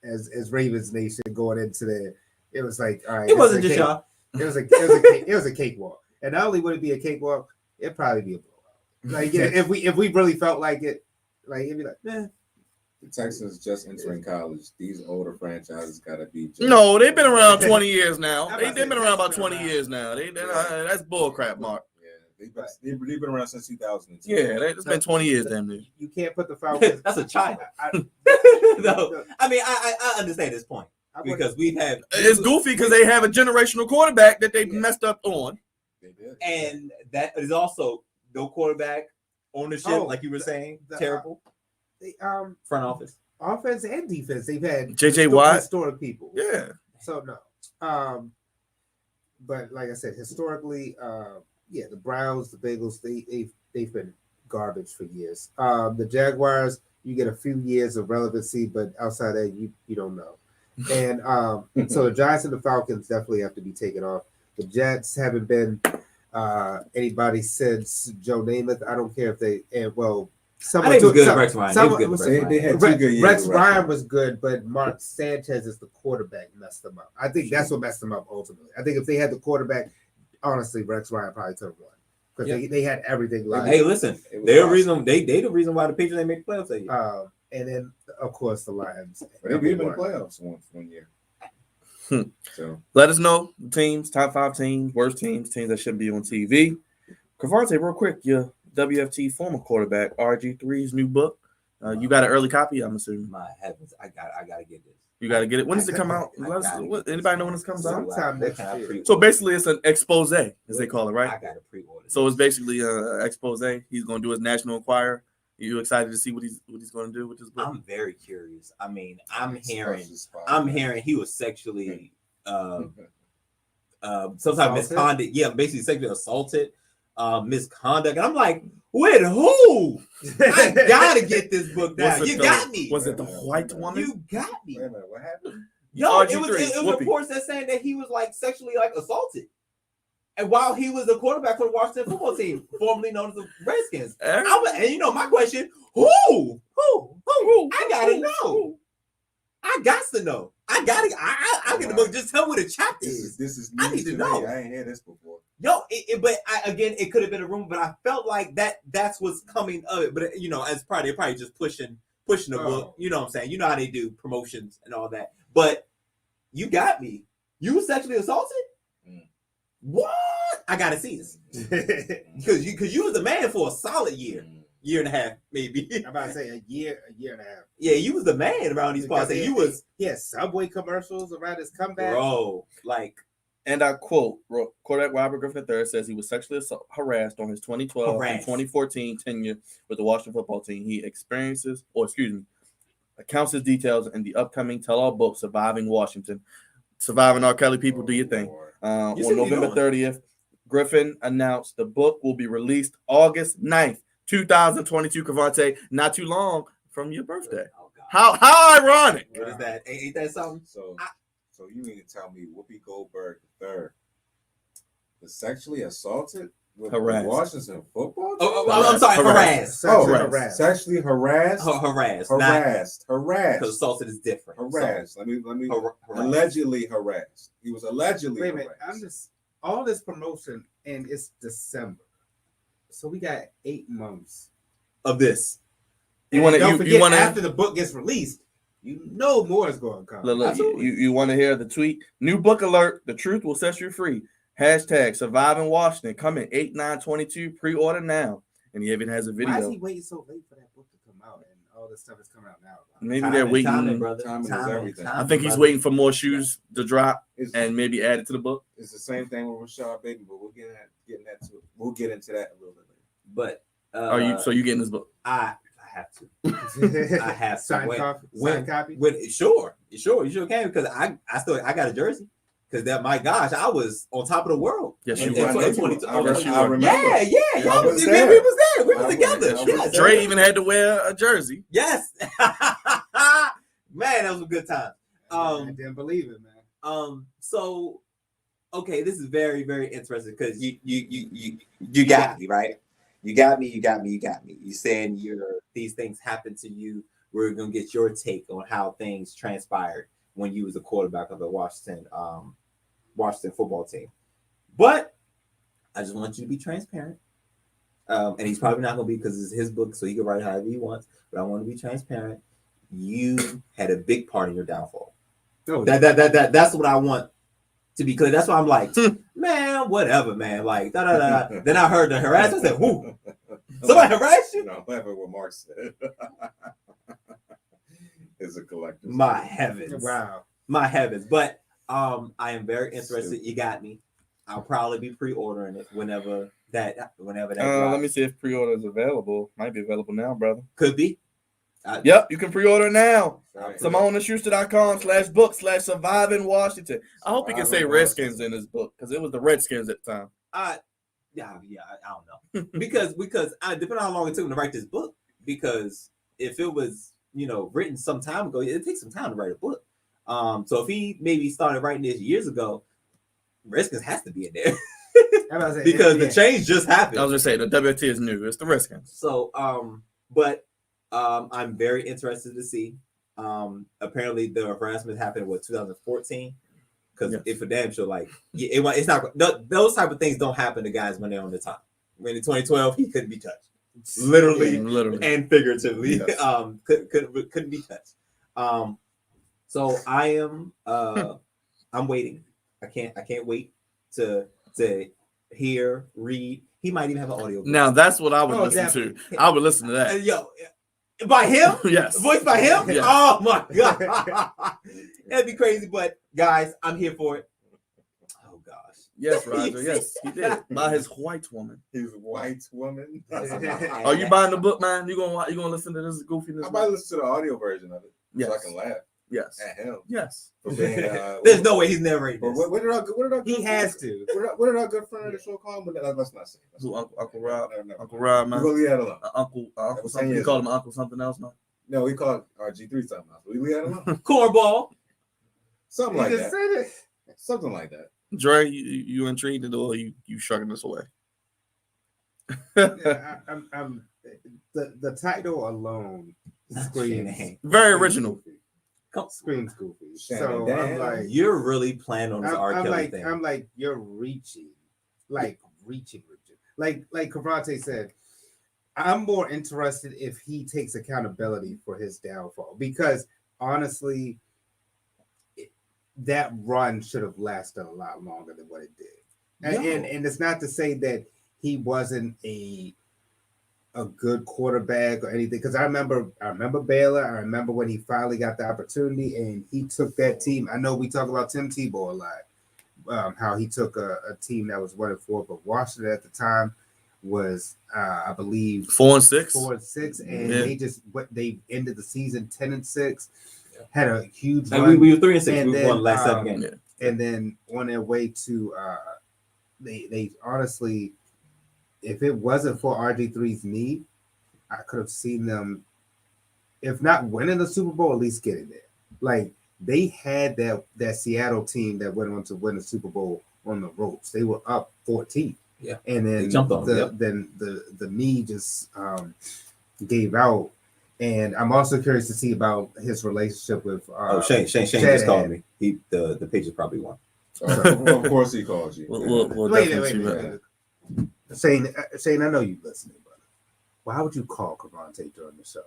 as Ravens Nation going into there, it was like, all right. It wasn't just y'all. It was a cakewalk. And not only would it be a cakewalk, it'd probably be a blowout. Like, if we really felt like it, like it'd be like, The Texans just entering college. These older franchises gotta be. No, they've been around 20 years now. They've been around about 20 years now. That's bullcrap, Mark. Yeah, they've been around since 2002. Yeah, it's been 20 years, damn near. You can't put the Falcons. That's a child. No, I mean, I understand this point because we've had. It's goofy because they have a generational quarterback that they messed up on. And that is also no quarterback ownership, like you were saying, terrible. Front office, offense and defense. They've had JJ Watt, historic people. Yeah. So no. But like I said, historically, the Browns, the Bengals, they've been garbage for years. The Jaguars, you get a few years of relevancy, but outside that, you don't know. And so the Giants and the Falcons definitely have to be taken off. The Jets haven't been anybody since Joe Namath. I don't care if they someone I think it was good. Rex Ryan. They had 2 good years. Rex Ryan was good, but Mark Sanchez is the quarterback messed them up. I think that's what messed them up ultimately. I think if they had the quarterback, honestly, Rex Ryan probably could have won because they had everything. Hey, listen, they're the reason the reason why the Patriots ain't make the playoffs that year. And then of course the Lions. They've been in the playoffs one year. So let us know the teams, top 5 teams, worst teams that shouldn't be on TV. Crevonte, real quick, your WFT former quarterback RG3's new book. You got an early copy, I'm assuming. My heavens, I gotta get this. You gotta get it. When does it come out? Anybody know when this comes out? Sometime next year. So basically, it's an expose, as they call it, right? I got to pre-order. So it's basically an expose. He's gonna do his National Enquirer. Are you excited to see what he's going to do with this book? I'm very curious. I mean, I'm hearing he was sexually some type of misconduct. Yeah, basically sexually assaulted, misconduct. And I'm like, with who? I gotta get this book down. You got me. Was it the white woman? You got me. wait a minute, what happened? Yo, it was reports that saying that he was like sexually assaulted. And while he was a quarterback for the Washington football team, formerly known as the Redskins. And my question, who? I gotta know. I got to know. I get the book. Just tell me the chapter is. This is I need to know. I ain't heard this before. Yo, it could have been a rumor, but I felt like that's what's coming of it. But as they're probably just pushing the book. You know what I'm saying? You know how they do promotions and all that. But you got me. You were sexually assaulted? What? I gotta see this because you was the man for a solid year and a half, maybe. I'm about to say a year and a half. Yeah, you was the man around these parts. He had Subway commercials around his comeback, bro. And I quote: quarterback Robert Griffin III says he was sexually harassed on his 2012 and 2014 tenure with the Washington football team. He accounts his details in the upcoming tell-all book, Surviving Washington. Surviving R. Kelly, people, do your thing. On November 30th, Griffin announced the book will be released August 9th, 2022. Crevonte, not too long from your birthday. Oh, God. How ironic. What is that? Ain't that something? So you mean to tell me Whoopi Goldberg III was sexually assaulted with harassed. Washington football team? Oh, I'm sorry, harassed. Sexually harassed. Harassed. Harassed. Because assaulted is different. Harassed. Let me. Allegedly harassed. He was allegedly Wait a harassed. minute. I'm just all this promotion, and it's December, so we got 8 months of this. Don't forget, after the book gets released, You know more is going to come. Look, you want to hear the tweet? New book alert. The truth will set you free. Hashtag Surviving Washington. Coming 8/9/22. Pre-order now. And he even has a video. Why is he waiting so late for that book to come out? And all this stuff is coming out now. Maybe they're waiting. Timing is everything. I think he's waiting for more shoes to drop and maybe add it to the book. It's the same thing with Rashad Bateman, but we'll get into that a little bit later. But So you getting this book? I have to. I have to. Signed copy. Sure, you sure can, because I got a jersey. Because my gosh, I was on top of the world. Yes, in you were. 2022. I remember. Yeah. We was We was together. Yes. Dre even had to wear a jersey. Yes. Man, that was a good time. I didn't believe it, man. So okay, this is very, very interesting because you got me, right? You got me. You saying these things happen to you. We're gonna get your take on how things transpired when you was a quarterback of the Washington football team. But I just want you to be transparent. And he's probably not gonna be, because it's his book, so he can write however he wants. But I want to be transparent. You had a big part in your downfall. That's what I want to be clear. That's why I'm like, man, whatever, man. Like, Then I heard the harassment. I said, who? Somebody harassed you? No, whatever what Mark said. Is a collector. My heavens. Wow. My heavens. But I am very interested. You got me. I'll probably be pre-ordering it whenever that drops. Let me see if pre-order is available. Might be available now, brother. Could be. Yep, you can pre-order now. Right. SimoneSchuster.com/book/Surviving Washington. I hope you can say Redskins in this book, because it was the Redskins at the time. I don't know. because depending on how long it took him to write this book, because if it was, written some time ago, it takes some time to write a book. So if he maybe started writing this years ago, Redskins has to be in there. Because the change just happened. I was gonna say the WT is new. It's the Redskins. So I'm very interested to see. Apparently the harassment happened in 2014. Because if a damn sure it's not those type of things don't happen to guys when they're on the top. When in 2012 he couldn't be touched. Literally and figuratively. Yes. Couldn't be touched. So I am I'm waiting. I can't wait to hear, read. He might even have an audio book. Now that's what I would listen to. I would listen to that. By him? Yes. Voiced by him? Yes. Oh my God. That'd be crazy, but guys, I'm here for it. Oh gosh. Yes, Roger. Yes, he did. By his white woman. His white woman. Are you buying the book, man? You gonna listen to this goofiness? I might listen to the audio version of it, so I can laugh. Yes. At him. Yes. For being, there's no way he's narrating this. What did our he has to. What did our good friend of the show call him? Let's not say. Uncle Rob. Uncle Rob, man. We'll leave that alone. Uncle something. You call him Uncle something else, man. No, we called our G3 something else. We leave that alone. Cornball. Something like that. Something like that. Dre, you intrigued or you shrugging this away? I'm the title alone screams very original. Screams goofy. So I'm like, you're really planning on this R. Kelly thing. I'm like, you're reaching. Like Crevonte said, I'm more interested if he takes accountability for his downfall, because honestly, that run should have lasted a lot longer than what it did. And it's not to say that he wasn't a good quarterback or anything, because I remember Baylor. I remember when he finally got the opportunity and he took that team. I know we talk about Tim Tebow a lot, how he took a team that was 1-4, but Washington at the time was I believe 4-6, and they ended the season 10-6, had a huge run. And we were 3-6. We won the last 7 games, and then on their way to they honestly, if it wasn't for RG3's knee, I could have seen them, if not winning the Super Bowl, at least getting there. Like, they had that Seattle team that went on to win the Super Bowl on the ropes. They were up 14. Yeah. And then the knee just gave out. And I'm also curious to see about his relationship with Shane just called me. The Patriots probably won. Of course he called you. We'll wait. Shane, I know you listening, brother. Why would you call Crevonte during the show?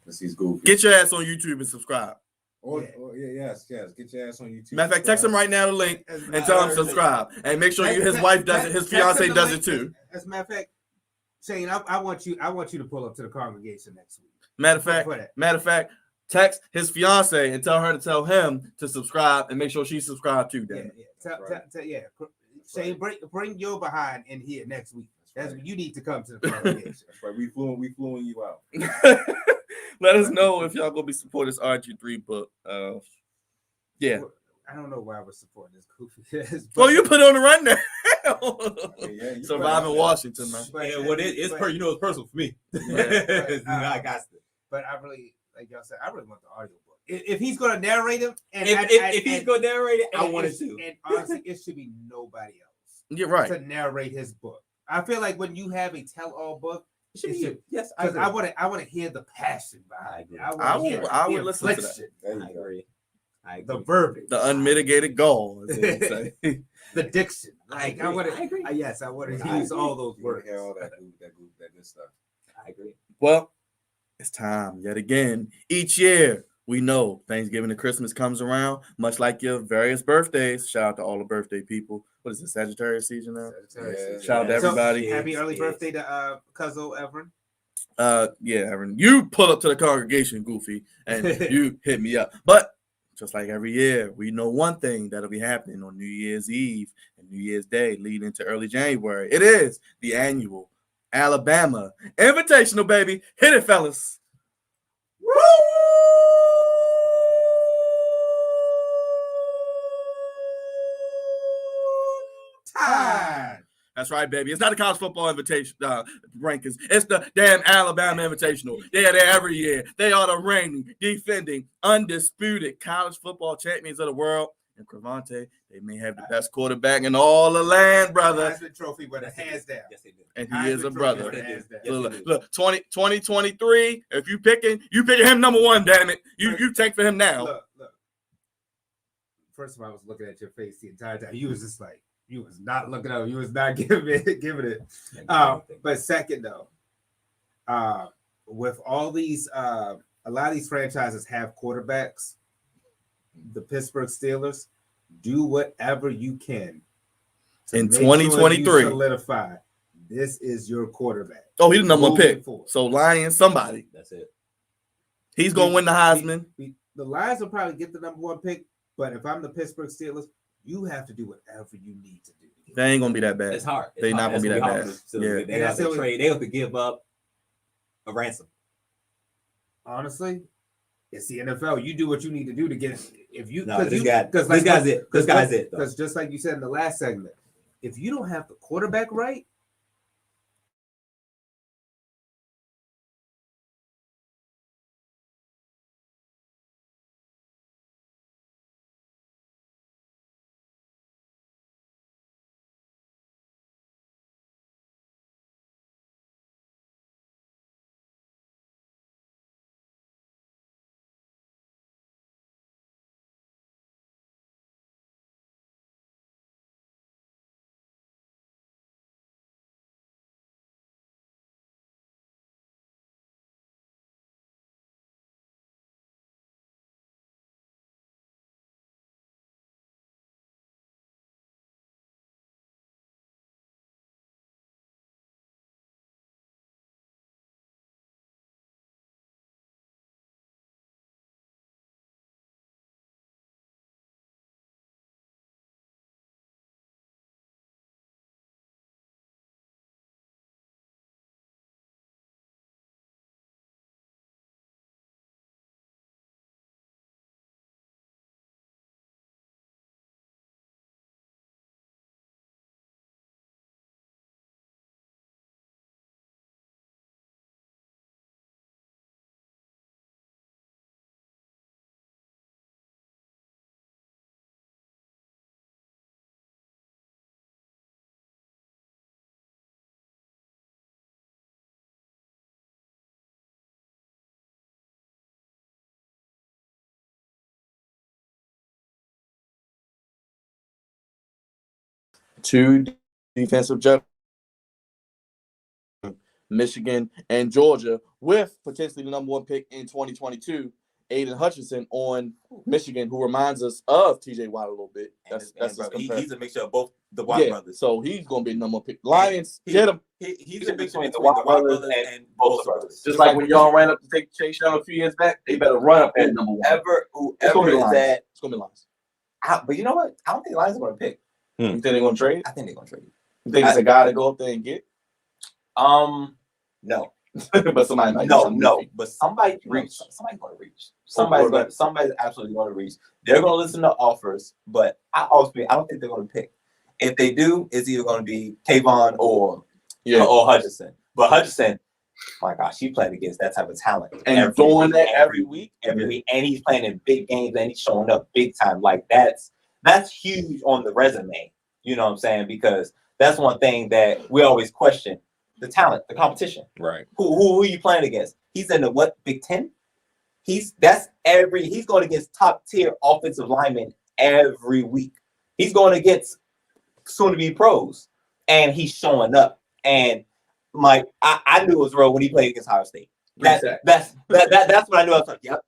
Let's see, goofy. Get your ass on YouTube and subscribe. Yes. Get your ass on YouTube. Matter of fact, text him right now the link and tell him subscribe. And make sure his wife does it, his fiance does it too. As a matter of fact, Shane, I want you to pull up to the congregation next week. Matter of fact, text his fiance and tell her to tell him to subscribe and make sure she subscribed too. Yeah. Shane, bring your behind in here next week. That's when you need to come to the congregation. That's right. We flew you out. Let us know if y'all gonna be supporting this RG3 book. Yeah. I don't know why we're supporting this goofy. Well, you put it on the rundown. Surviving Washington, man. It's personal for me. I got it. But I really, like y'all said, I really want the audio book. If he's gonna narrate it, and if he's gonna narrate it, I want it to. And honestly, it should be nobody else. You're right. To narrate his book. I feel like when you have a tell-all book, it should be yes. Because I want to hear the passion behind it. I would listen to that. I agree. The verbiage, the unmitigated gall, as they say. The diction. I agree. Yes, I want to use all those words. Hear all that good stuff. I agree. Well, it's time yet again. Each year, we know Thanksgiving and Christmas comes around, much like your various birthdays. Shout out to all the birthday people. What is it, Sagittarius season now? Shout out to everybody. So, happy early birthday to Cousin Everin. Yeah, Everin. You pull up to the congregation, Goofy, and you hit me up. But just like every year, we know one thing that'll be happening on New Year's Eve and New Year's Day, leading into early January. It is the annual Alabama Invitational, baby. Hit it, fellas. Woo! Time. That's right, baby. It's not the college football invitation rankings. It's the damn Alabama Invitational. They're there every year. They are the reigning, defending, undisputed college football champions of the world. And Crevonte, they may have the best quarterback in all the land, brother. Heisman Trophy with a hands down. Yes, they do. And he is a brother. Look, 2023. If you picking him number one. Damn it, you take for him now. Look. First of all, I was looking at your face the entire time. You was just like. You was not looking up. You was not giving it. But second, though, with all these, a lot of these franchises have quarterbacks. The Pittsburgh Steelers, do whatever you can in 2023. Sure solidify this is your quarterback. Oh, he's the number one pick. So Lions, somebody. That's it. He's gonna win the Heisman. The Lions will probably get the number one pick, but if I'm the Pittsburgh Steelers. You have to do whatever you need to do. They ain't gonna be that bad. It's hard. They're not gonna be that bad. Yeah. They have to trade. They have to give up a ransom. Honestly, it's the NFL. You do what you need to do to get. If you, this guy's it. Because just like you said in the last segment, if you don't have the quarterback right. Two defensive judges. Michigan, and Georgia, with potentially the number 1 pick in 2022, Aiden Hutchinson on Michigan, who reminds us of TJ Watt a little bit. That's he's a mixture of both the Watt brothers. So he's going to be the number 1 pick. Lions, get him. He's a mixture between the Watt brothers and both brothers. Just like when y'all ran up to take Chase Young a few years back, they better run up at number 1. Whoever is that, it's going to be Lions. But you know what? I don't think the Lions are going to pick. You think they're going to trade? I think they're going to trade. You think it's a guy to go up there and get? No. But somebody might. No. But somebody reach. Somebody's going to reach. Somebody's absolutely going to reach. They're going to listen to offers, but I don't think they're going to pick. If they do, it's either going to be Kayvon or Hutchinson. But Hutchinson, my gosh, he played against that type of talent and doing that every week, and he's playing in big games and he's showing up big time. Like that's huge on the resume. You know what I'm saying? Because that's one thing that we always question: the talent, the competition. Right. Who are you playing against? He's in the Big Ten? He's going against top tier offensive linemen every week. He's going against soon to be pros, and he's showing up. And I knew it was real when he played against Ohio State. That's what I knew. I was like, yep,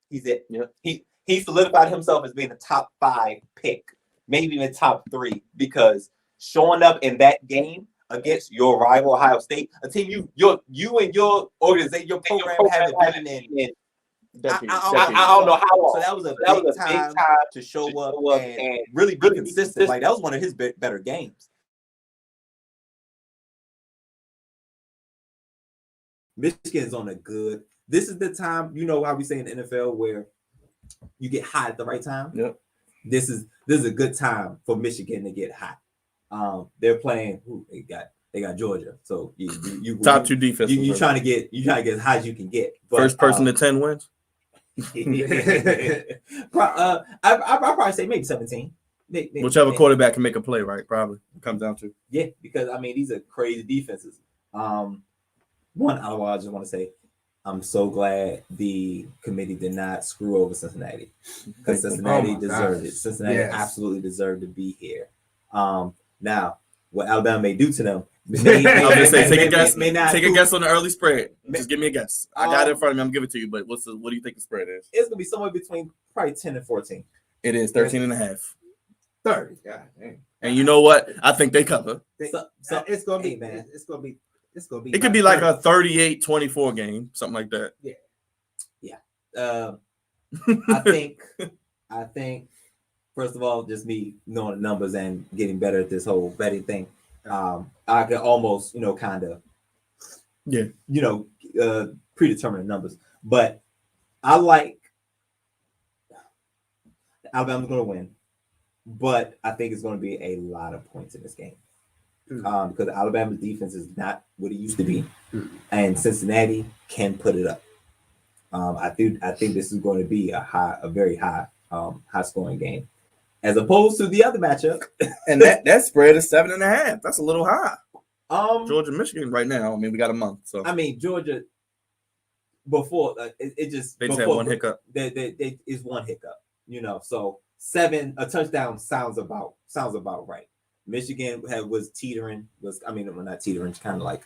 he's it. Yep. He solidified himself as being a top 5 pick, maybe even top 3, because showing up in that game against your rival Ohio State, a team you and your organization, your program haven't been in. I don't know how long. So that was a big time to show up and really be consistent. Like that was one of his better games. Michigan's on a good. This is the time, you know how we say in the NFL where you get hot at the right time. Yep. This is a good time for Michigan to get hot. They're playing. They got Georgia. So you top 2 defense. You trying to get as high as you can get. But, first person to 10 wins. I probably say maybe 17. Whichever quarterback can make a play, right? Probably it comes down to. Yeah, because I mean these are crazy defenses. One, I just want to say, I'm so glad the committee did not screw over Cincinnati because Cincinnati deserved it. Cincinnati absolutely deserved to be here. Now, what Alabama may do to them. Take a guess. Take a guess on the early spread. Just give me a guess. I got it in front of me. I'm giving it to you. But what do you think the spread is? It's gonna be somewhere between probably 10 and 14. It is 13.5. 30. God dang. And you know what? I think they cover. So it's gonna be, man. It's gonna be. It could be like a 38-24 game, something like that. Yeah. I think. First of all, just me knowing the numbers and getting better at this whole betting thing, I can almost, kind of, predetermine the numbers. But I like Alabama's going to win, but I think it's going to be a lot of points in this game because Alabama's defense is not what it used to be, and Cincinnati can put it up. I think this is going to be a very high scoring game. As opposed to the other matchup, and that spread is 7.5. That's a little high. Georgia, Michigan, right now. I mean, we got a month, so I mean, Georgia. Before it just they just had one hiccup. They is one hiccup, So 7 a touchdown sounds about right. Michigan was teetering. Not teetering, kind of like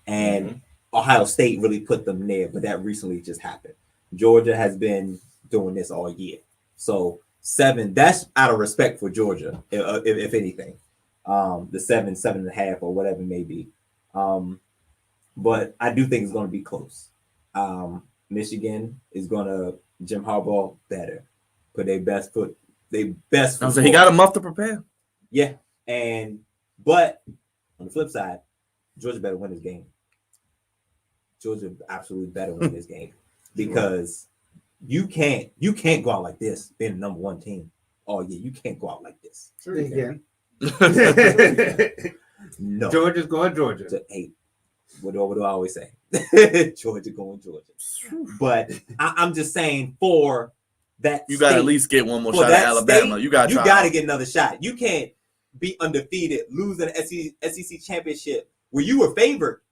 and Ohio State really put them there, but that recently just happened. Georgia has been doing this all year, so. 7, that's out of respect for Georgia, if anything. The 7.5, or whatever it may be. But I do think it's going to be close. Michigan is going to Jim Harbaugh better, put their best foot. He got a month to prepare. Yeah, but on the flip side, Georgia better win this game. Georgia absolutely better win this game because. You can't go out like this being the number 1 team. Oh yeah, you can't go out like this. Sure you can. No. Georgia's going Georgia. Hey, what do I always say? Georgia going Georgia. But I'm just saying for that you got to at least get one more shot at Alabama. You got to get another shot. You can't be undefeated, lose an SEC championship where you were favored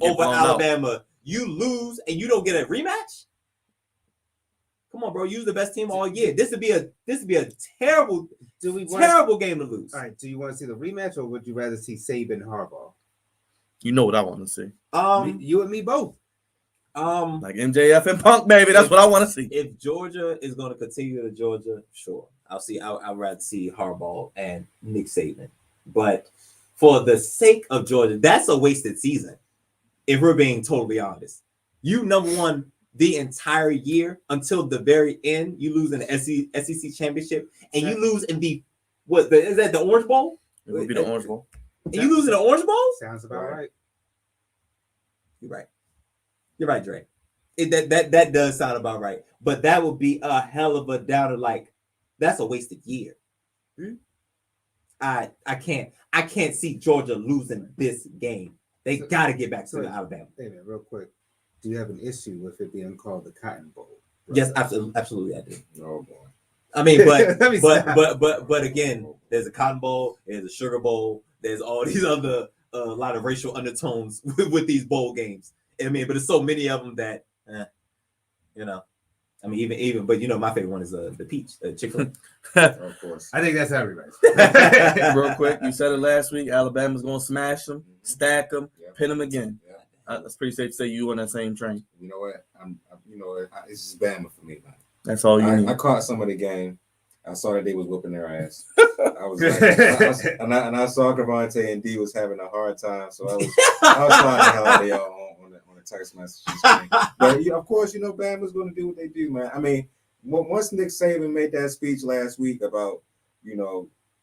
over Alabama. You lose and you don't get a rematch. Come on, bro. You was the best team all year. This would be a terrible game to lose. All right. Do you want to see the rematch, or would you rather see Saban Harbaugh? You know what I want to see. You and me both. Like MJF and Punk, baby. That's what I want to see. If Georgia is going to continue to Georgia, sure. I'd rather see Harbaugh and Nick Saban. But for the sake of Georgia, that's a wasted season. If we're being totally honest, you number one the entire year until the very end. You lose in the SEC championship, and you lose in is that the Orange Bowl? It would be the Orange Bowl. And you lose in the Orange Bowl? Sounds about right. You're right. You're right, Dre. That does sound about right. But that would be a hell of a downer. Like, that's a wasted year. I can't see Georgia losing this game. They got to get back to Alabama. Hey man, real quick. Do you have an issue with it being called the Cotton Bowl? Right? Yes, absolutely I do. Oh boy. I mean, but again, there's a Cotton Bowl, there's a Sugar Bowl, there's all these other a lot of racial undertones with these bowl games. I mean, but there's so many of them that, you know. I mean, even, but my favorite one is the peach, Chick-fil-A. Of course. I think that's everybody. Real quick, you said it last week. Alabama's gonna smash them, stack them, pin them again. Yeah. That's pretty safe to say you on that same train. You know what? It's just Bama for me, man. That's all you need. I caught some of the game. I saw that they was whooping their ass. I was like, I saw Crevonte and D was having a hard time, so I was trying to hell they all on the text message screen. But of course, Bama's going to do what they do, man. I mean, once Nick Saban made that speech last week about,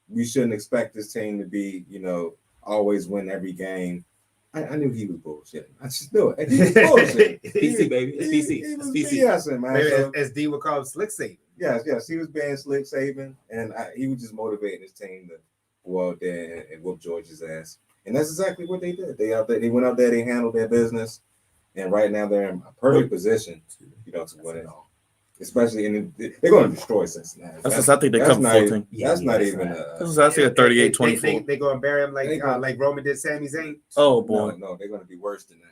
we shouldn't expect this team to be, always win every game. I knew he was bullshitting. I just knew it. He was bullshitting. PC, baby. It's PC. He was PC. BSing, man. Maybe as D would call him Slick Saban. Yes. He was being Slick Saban, and he was just motivating his team to go out there and whoop Georgia's ass. And that's exactly what they did. They went out there, they handled their business, and right now they're in a perfect position, to win it all. Especially they're going to destroy Cincinnati. I think they come 14. That's not even. I see a 38-24. They go and bury him like Roman did Sami Zayn. Oh boy, no, they're going to be worse than that.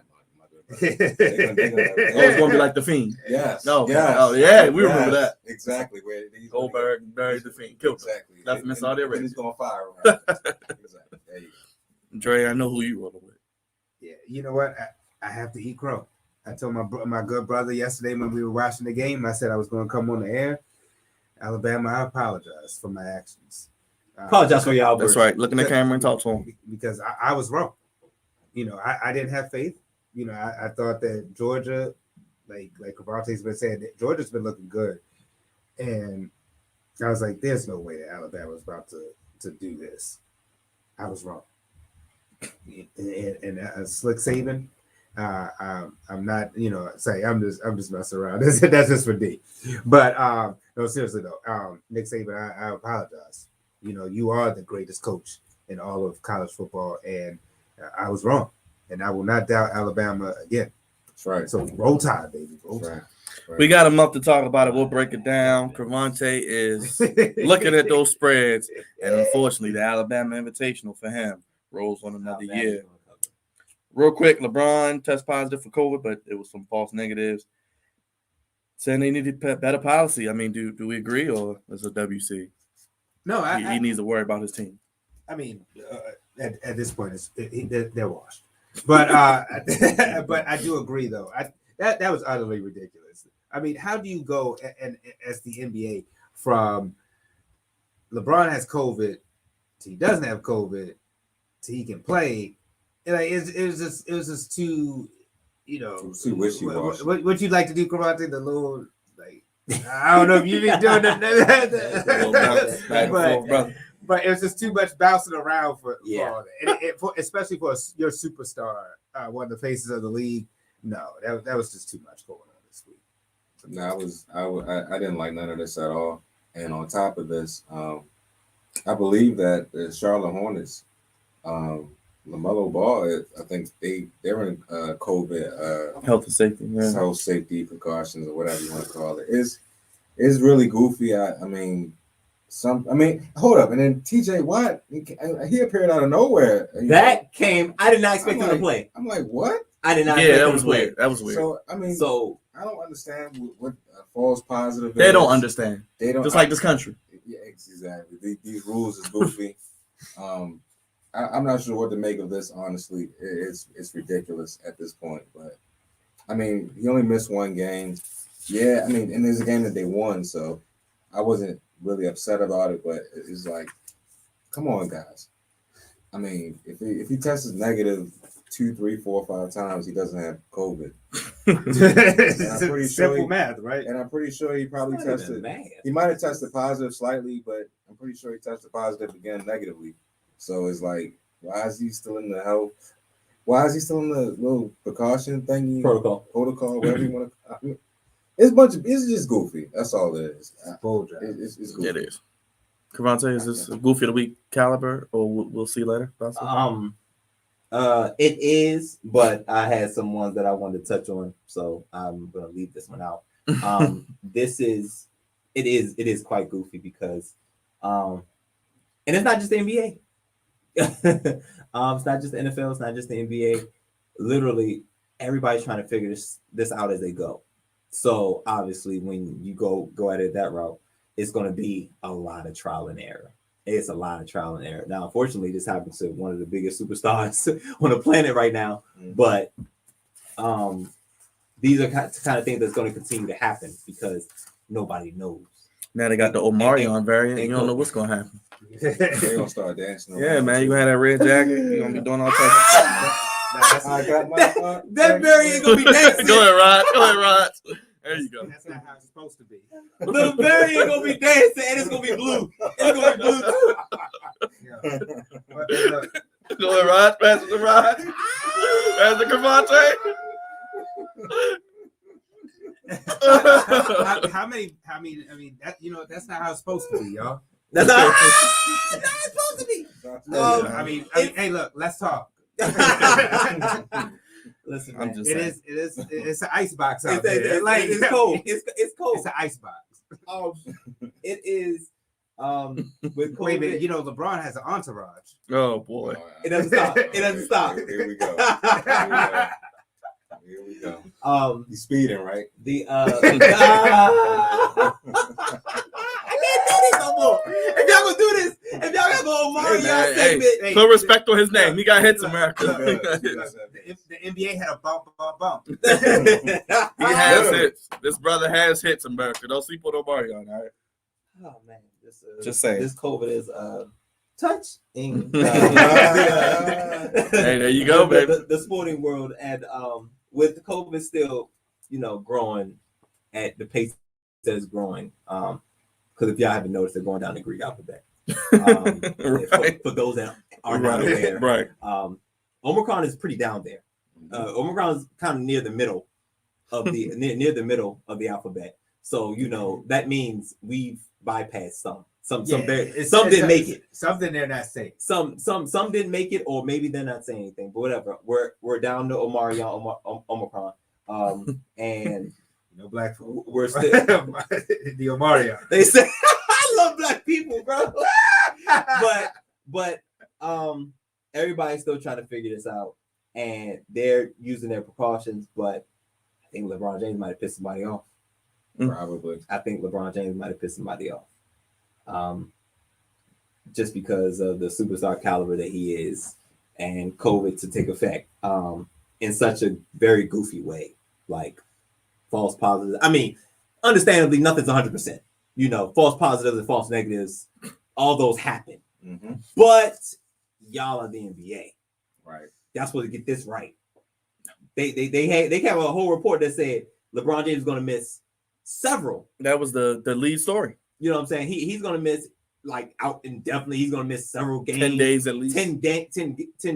It's going to be like the Fiend. Yes. No. Yes. Oh yeah, we remember that. Exactly. Where Goldberg buried the Fiend. Killed him. Exactly. That's in Saudi Arabia. He's going to fire him. Exactly. There you go. Dre, I know who you rolling with. Yeah. You know what? I have to eat crow. I told my good brother yesterday when we were watching the game, I said I was going to come on the air. Alabama, I apologize for my actions. Apologize for y'all. That's right. Look in the camera and talk to him. Because I was wrong. I didn't have faith. I thought that Georgia, like Crevonte's been saying, that Georgia's been looking good. And I was like, there's no way that Alabama was about to do this. I was wrong. And Slick Saban, I'm not, say I'm just messing around. That's just for D. But no, seriously though, Nick Saban, I apologize. You are the greatest coach in all of college football, and I was wrong, and I will not doubt Alabama again. That's right. So roll tide, baby. Roll tide. Right. We got a month to talk about it. We'll break it down. Crevonte is looking at those spreads, and unfortunately, the Alabama Invitational for him rolls on another year. Real quick, LeBron tested positive for COVID, but it was some false negatives. Saying they needed better policy. I mean, do we agree, or is it WC? No, he needs to worry about his team. I mean, at this point, they're washed. But but I do agree, though. That was utterly ridiculous. I mean, how do you go and as the NBA from LeBron has COVID to he doesn't have COVID to he can play? Like it was just too, too wishy-washy. What you'd like to do, Crevonte? The little I don't know if you've been doing that. But it was just too much bouncing around for all that. Especially for your superstar, one of the faces of the league. No, that was just too much going on this week. No, I didn't like none of this at all. And on top of this, I believe that the Charlotte Hornets, LaMelo Ball, I think they're in COVID health and safety, health safety precautions or whatever you want to call it. It's really goofy. I mean, hold up, and then TJ Watt, he appeared out of nowhere. I did not expect him to play. I'm like, what? I did not. Yeah, that was weird. That was weird. So I don't understand what false positive. They don't understand. They don't. Just like this country. Yeah, exactly. These rules is goofy. I'm not sure what to make of this. Honestly, it's ridiculous at this point. But I mean, he only missed one game. Yeah, I mean, and there's a game that they won, so I wasn't really upset about it. But it's like, come on, guys. I mean, if he tests negative 2, 3, 4, 5 times, he doesn't have COVID. It's pretty simple math, right? And I'm pretty sure he probably tested. He might have tested positive slightly, but I'm pretty sure he tested positive again negatively. So it's like, why is he still in the health? Why is he still in the little precaution thingy? Protocol, whatever you want to. I mean, it's just goofy. That's all it is. It's goofy. It is. Crevonte, is this a goofy of the week caliber, or we'll see later? Possibly? It is, but I had some ones that I wanted to touch on, so I'm gonna leave this one out. It is quite goofy because, and it's not just the NBA. It's not just the NFL. It's not just the NBA. Literally, everybody's trying to figure this out as they go. So obviously, when you go at it that route, it's going to be a lot of trial and error. It's a lot of trial and error. Now, unfortunately, this happens to one of the biggest superstars on the planet right now. But these are kind of things that's going to continue to happen because nobody knows. Now they got the Omarion variant. You don't know what's going to happen. They're going to start dancing. Yeah, man. You're going to have that red jacket. You're going to be doing all types of stuff. I got my that variant going to be dancing. Go ahead, Rod. There you go. That's not how it's supposed to be. The variant going to be dancing and it's going to be blue. It's going to be blue too. Yeah. Go ahead, Rod. Pass it to Rod. Pass it to Crevonte. How many? I mean, that that's not how it's supposed to be, y'all. That's not how it's supposed to be. I mean, hey, look, let's talk. Listen, man, I'm just it's an ice box out there. It's cold. It's cold. It's an ice box. It is. With COVID, wait a minute, LeBron has an entourage. Oh boy, it doesn't stop. It doesn't stop. Here we go. Here we go. He's speeding, right? I can't do this no more. If y'all gonna do this, if y'all gonna go Omarion segment, put respect on his name. He got hits, America. If the NBA had a bump. He has hits. This brother has hits, America. Don't sleep on Omarion, all right? Oh man, just saying. This COVID is touching. Hey, there you go, baby. The sporting world, and with the COVID still, growing at the pace that is growing. Because if y'all haven't noticed, they're going down the Greek alphabet. Right. For those that are not aware, right? Omicron is pretty down there. Omicron is kind of near the middle of the near the middle of the alphabet. So that means we've bypassed some. Some didn't make it. Something they're not saying. Some didn't make it, or maybe they're not saying anything. But whatever. We're down to Omicron. And no black folk. We're still the Omarion. They say I love black people, bro. but everybody's still trying to figure this out, and they're using their precautions. But I think LeBron James might have pissed somebody off. Probably. I think LeBron James might have pissed somebody off. Just because of the superstar caliber that he is, and COVID to take effect in such a very goofy way, like false positives. I mean, understandably, nothing's 100%. False positives and false negatives, all those happen. Mm-hmm. But y'all are the NBA, right? That's what to get this right. They have a whole report that said LeBron James is going to miss several. That was the lead story. You know what I'm saying? He's going to miss out indefinitely. He's going to miss several games. 10 days at least. 10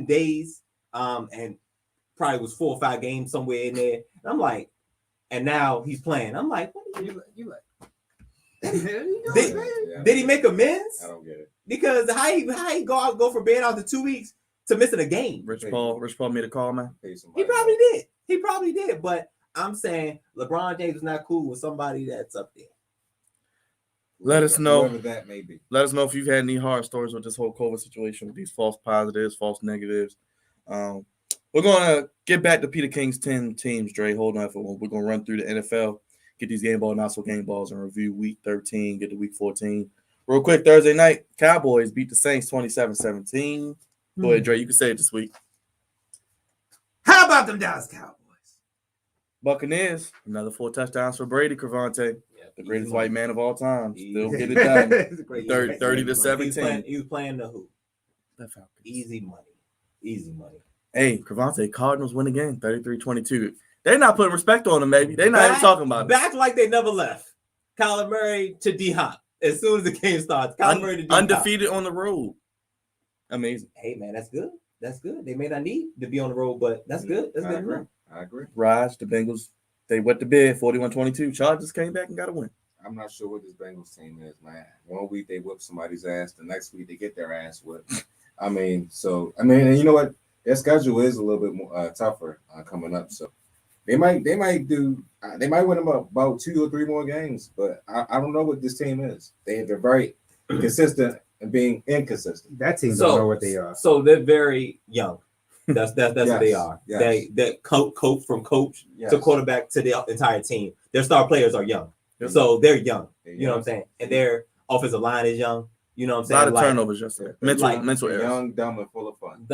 days. And probably was 4 or 5 games somewhere in there. And I'm like, and now he's playing. I'm like, what are you like? Did he make amends? I don't get it. Because how he go for being out for 2 weeks to missing a game? Rich Paul made a call, man. He probably did. But I'm saying LeBron James is not cool with somebody that's up there. Let us know. Whoever that may be. Let us know if you've had any hard stories with this whole COVID situation, with these false positives, false negatives. We're going to get back to Peter King's 10 teams, Dre. Hold on for one. We're going to run through the NFL, get these game ball, not so game balls, and review week 13, get to week 14. Real quick, Thursday night, Cowboys beat the Saints 27-17. Go ahead, Dre. You can say it this week. How about them Dallas Cowboys? Buccaneers, another 4 touchdowns for Brady Crevonte, the greatest white man of all time. Still Easy. get it done. It's a great 30 to He was 17. playing the who? The Falcons. Easy money. Easy money. Hey, Crevonte, Cardinals win again, 33-22. They're not putting respect on him, baby. They're not even talking about it. Back like they never left. Kyler Murray to D-Hop. As soon as the game starts, Kyler Murray to D-Hop. Undefeated on the road. Amazing. Hey, man, that's good. That's good. They may not need to be on the road, but that's good. That's good. I agree. Raj, the Bengals, they wet the bed, 41-22. Chargers came back and got a win. I'm not sure what this Bengals team is, man. 1 week they whip somebody's ass, the next week they get their ass whipped. And you know what? Their schedule is a little bit more tougher coming up, so they might win about 2 or 3 more games, but I don't know what this team is. They're very consistent and being inconsistent. That team don't know what they are. So they're very young. That's what they are. Yes. They coach from coach Yes. to quarterback to the entire team. Their star players are young, Yep. so they're young. They're You know what I'm saying? And their offensive line is young. You know what I'm A lot saying? of turnovers yesterday. Mental errors. Young, dumb, and full of fun.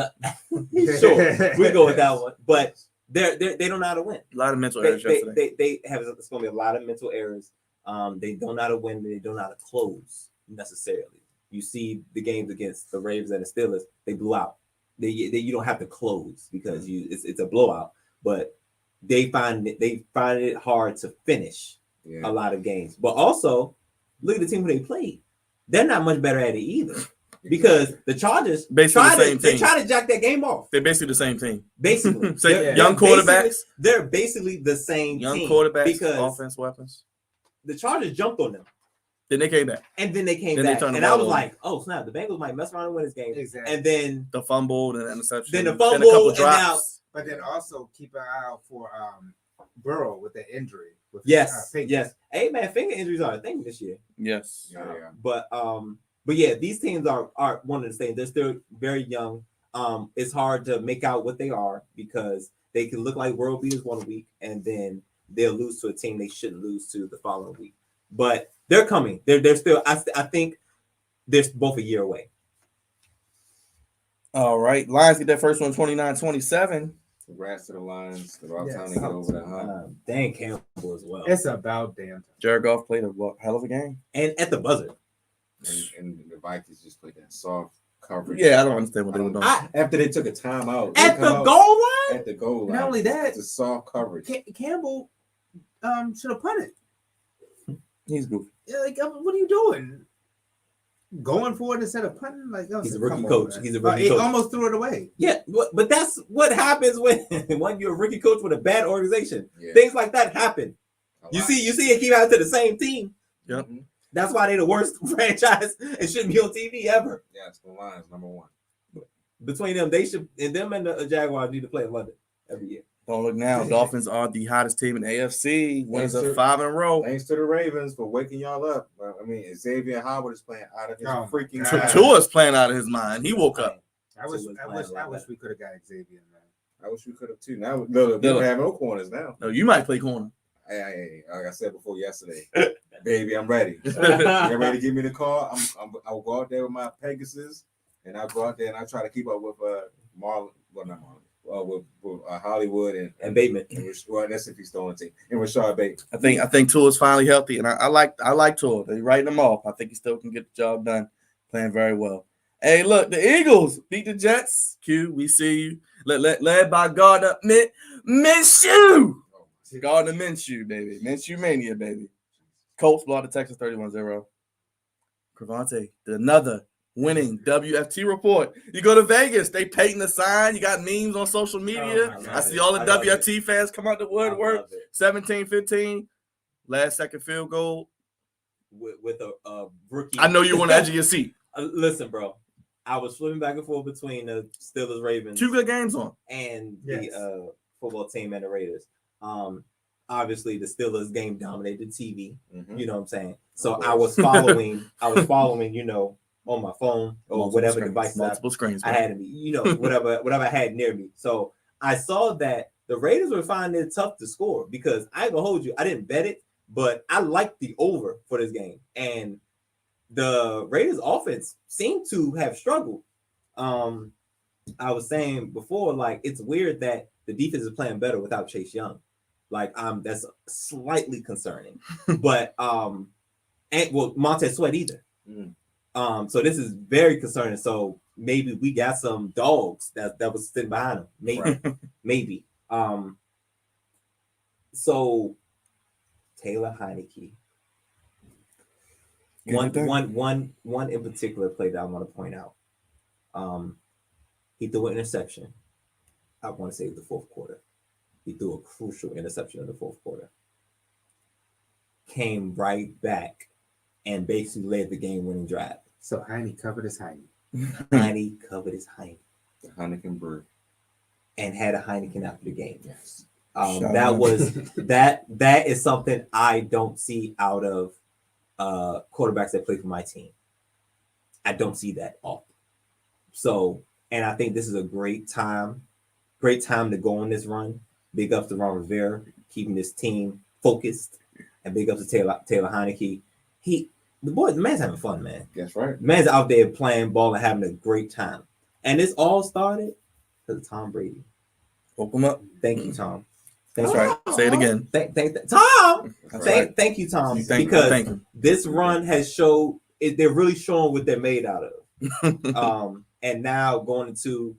Sure, we go with that one. But they don't know how to win. A lot of mental errors yesterday. They have it's going to be a lot of mental errors. They don't know how to win. They don't know how to close necessarily. You see the games against the Ravens and the Steelers, they blew out. You don't have to close because it's a blowout, but they find it hard to finish a lot of games. But also, look at the team who they played. They're not much better at it either because the Chargers they try to jack that game off. They're basically the same team. Basically, young quarterbacks. They're basically the same Young team quarterbacks, because offense weapons. the Chargers jumped on them. Then they came back. And then they came Then they back. turned the And I ball was over. like, oh, snap. The Bengals might mess around and win this game. Exactly. And then The fumble and the interception. Then the a fumble, couple and now- drops. But then also keep an eye out for Burrow with the injury. With yes. Patriots. Hey, man, finger injuries are a thing this year. Yes. Yeah. But yeah, these teams are one of the same. They're still very young. It's hard to make out what they are because they can look like world beaters 1 week and then they'll lose to a team they shouldn't lose to the following week. But they're coming. They're still. I think they're both a year away. All right. Lions get their first one 29-27. Congrats to the Lions. They're all Yes. time to get over that hump. Dan Campbell as well. It's about damn time. Jared Goff played a hell of a game. And at the buzzer. And the Vikings just played that soft coverage. Yeah, I don't understand what they were doing. After they took a timeout. At the goal line? At the goal line. Not only that, It's a soft coverage. Campbell should have punted. He's goofy. Yeah, like, what are you doing? Going for it instead of punting? Like, He's a come rookie on, coach. man. He's a rookie He coach. almost threw it away. Yeah, but that's what happens when you're a rookie coach with a bad organization. Yeah. Things like that happen. A You lot. see it keep happening to the same team. Yep. Mhm. That's why they're the worst franchise and shouldn't be on TV ever. Yeah, it's the Lions, number 1. Between them, them and the Jaguars need to play in London every year. Don't look now. Dolphins are the hottest team in the AFC. Wins Thanks of to- 5 in a row. Thanks to the Ravens for waking y'all up. I mean, Xavier Howard is playing out of his Oh, freaking God. mind. Tua's playing out of his mind. He woke up. I wish we could have got Xavier, man. I wish we could have too. Now, look, we don't have no corners now. No, you might play corner. Hey, like I said before yesterday, baby, I'm ready. You're ready to give me the call? I'll go out there with my Pegasus, and I'll go out there and I try to keep up with Hollywood And Bateman. well, that's if he's still on the team. And Rashard Bateman. I think Tua's finally healthy, and I like Tua. They're writing him off. I think he still can get the job done, playing very well. Hey, look, the Eagles beat the Jets. Q, we see you. Led by Gardner Minshew. Gardner Minshew, baby. Minshew mania, baby. Colts blow out the Texans 31-0. Crevonte, another winning WFT report. You go to Vegas, they painting the sign. You got memes on social media. Oh, I see all the WFT fans come out to woodwork. 17-15. Last second field goal. With a rookie. I know you on the edge of your seat. Listen, bro. I was flipping back and forth between the Steelers, Ravens, 2 good games on. and Yes. the football team and the Raiders. Obviously the Steelers game dominated TV. Mhm. You know what I'm saying? So I was following, on my phone or Multiple whatever screens. device Multiple screens. I had to be, whatever I had near me. So I saw that the Raiders were finding it tough to score because I ain't gonna hold you. I didn't bet it, but I liked the over for this game. And the Raiders offense seemed to have struggled. I was saying before, like it's weird that the defense is playing better without Chase Young. Like that's slightly concerning. But Montez Sweat either. So this is very concerning. So maybe we got some dogs that was sitting behind him. Maybe, Right. maybe. So Taylor Heineke. One in particular play that I want to point out. He threw an interception. I want to say the fourth quarter. He threw a crucial interception in the fourth quarter. Came right back and basically led the game-winning drive. So Heine covered his Heine. Heine covered his Heine. The Heineken brew. And had a Heineken after the game. Yes. That is something I don't see out of quarterbacks that play for my team. I don't see that often. So, and I think this is a great time to go on this run. Big ups to Ron Rivera, keeping this team focused, and big ups to Taylor Heineke. The man's having fun, man. That's right. The man's out there playing ball and having a great time. And this all started because of Tom Brady. Woke him up. Thank you, Tom. That's right. Say it again. Tom. Right. Thank you, Tom. Thank Because you. this run has showed they're really showing what they're made out of. And now going into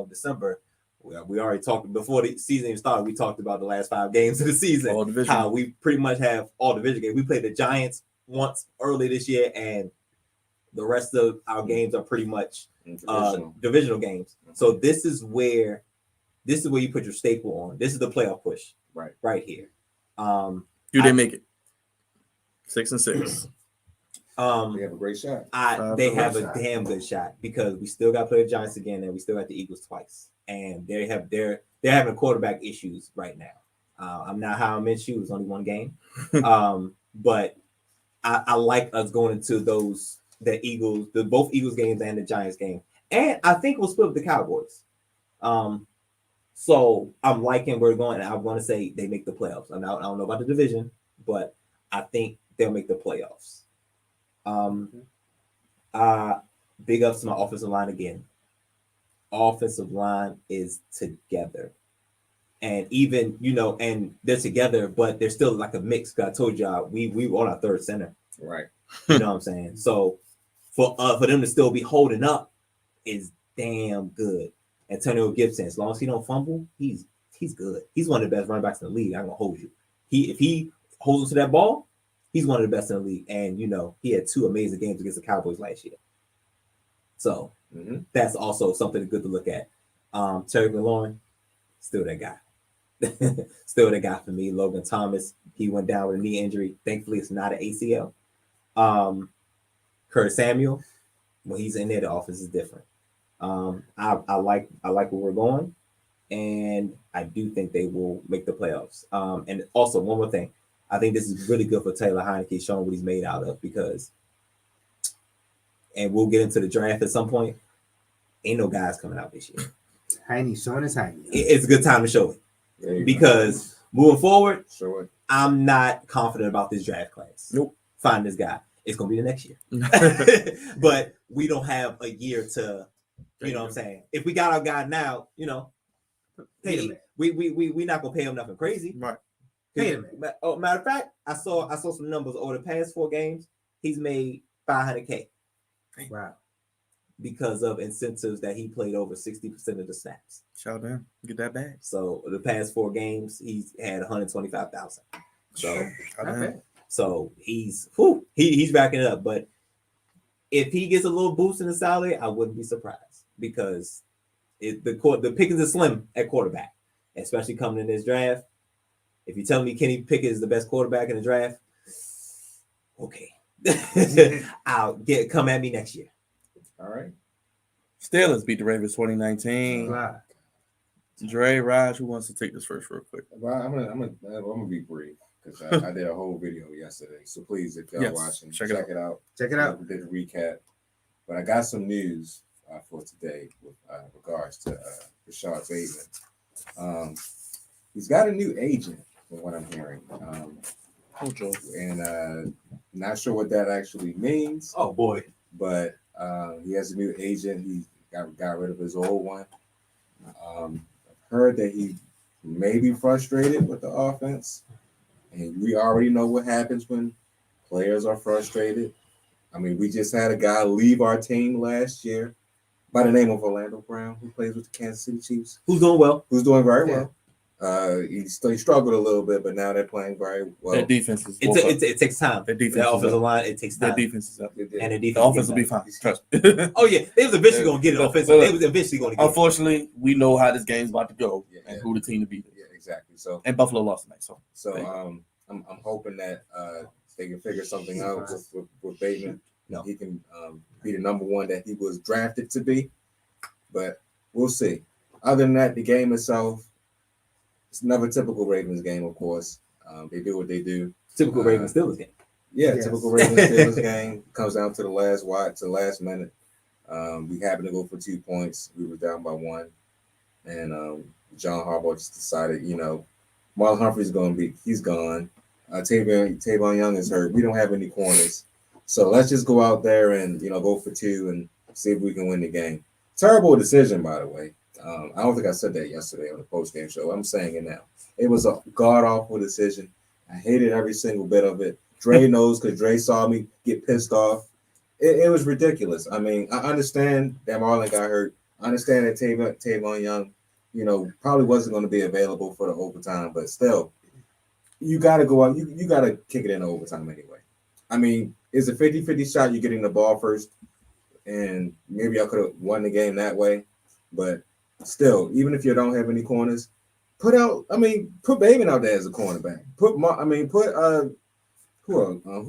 December, we already talked before the season even started. We talked about the last 5 games of the season. All division. How we pretty much have all division games. We played the Giants once early this year, and the rest of our games are pretty much divisional games. So this is where you put your staple on. This is the playoff push, right here. Do they make it? 6-6. They have a great shot. They have a damn good shot because we still got to play the Giants again, and we still got the Eagles twice, and they're having quarterback issues right now. I'm not how I'm in shoes, only one game, but I like us going into both Eagles games and the Giants game, and I think we'll split with the Cowboys. So I'm liking where we're going, and I want to say they make the playoffs. I don't know about the division, but I think they'll make the playoffs. Big ups to my offensive line again. Offensive line is together. And even, and they're together, but they're still like a mix. Cause I told y'all we were on our third center. Right. You know what I'm saying? So for them to still be holding up is damn good. Antonio Gibson, as long as he don't fumble, he's good. He's one of the best running backs in the league. I'm gonna hold you. If he holds to that ball, he's one of the best in the league. And he had 2 amazing games against the Cowboys last year. So that's also something good to look at. Terry McLaurin, still that guy. Still that guy for me. Logan Thomas, he went down with a knee injury. Thankfully, it's not an ACL. Curtis Samuel, when he's in there, the offense is different. I like where we're going, and I do think they will make the playoffs. And also one more thing, I think this is really good for Taylor Heineke, showing what he's made out of, because, and we'll get into the draft at some point, ain't no guys coming out this year. Heine showing his Heine. It's a good time to show it, because moving forward, show it. I'm not confident about this draft class. Nope. Find this guy. It's going to be the next year. But we don't have a year to, what I'm saying? If we got our guy now, Pay him. We not going to pay him nothing crazy. Right. Pay him. Matter of fact, I saw some numbers over the past 4 games. He's made $500K. Wow. Because of incentives that he played over 60% of the snaps. Shout out, get that back. So the past 4 games, he's had $125,000. So he's racking it up. But if he gets a little boost in the salary, I wouldn't be surprised, because the pickings is slim at quarterback, especially coming in this draft. If you tell me Kenny Pickett is the best quarterback in the draft, okay, come at me next year. All right. Steelers beat the Ravens 2019. Wow. Dre, Raj, who wants to take this first real quick? Well, I'm gonna be brief, because I did a whole video yesterday. So please, if y'all watching, check it out. Check it out. We did a recap, but I got some news for today with regards to Rashad Bateman. He's got a new agent, from what I'm hearing. And not sure what that actually means. Oh boy! But he has a new agent. got rid of his old one. I've heard that he may be frustrated with the offense, and we already know what happens when players are frustrated. I mean, we just had a guy leave our team last year by the name of Orlando Brown, who plays with the Kansas City Chiefs. Who's doing well? Who's doing very well. He struggled a little bit, but now they're playing very well. Their defense is It takes time. Their defense Their is offensive up. line, it takes time. Their defense is up. And the The defense offense will be fine. Trust me. Oh yeah, they was eventually gonna get it offensively. They was eventually gonna get it. Unfortunately, we know how this game's about to go Yeah. and who the team to beat. Yeah, exactly. So And Buffalo lost tonight, so I'm hoping that they can figure something out with Bateman. No. He can be the number one that he was drafted to be, but we'll see. Other than that, the game itself, it's another typical Ravens game, of course. They do what they do. Typical Ravens Steelers game. Yeah, Yes. typical Ravens Steelers game. Comes down to the last minute. We happened to go for 2 points. We were down by 1. And John Harbaugh just decided, Marlon Humphrey's he's gone. Tavon Young is hurt. We don't have any corners. So let's just go out there and, go for 2 and see if we can win the game. Terrible decision, by the way. I don't think I said that yesterday on the post-game show. I'm saying it now. It was a god-awful decision. I hated every single bit of it. Dre knows because Dre saw me get pissed off. It was ridiculous. I mean, I understand that Marlon got hurt. I understand that Tavon Young, probably wasn't going to be available for the overtime, but still, you got to go out. You got to kick it in overtime anyway. I mean, it's a 50-50 shot you're getting the ball first, and maybe I could have won the game that way, but still, even if you don't have any corners, put Bateman out there as a cornerback. Who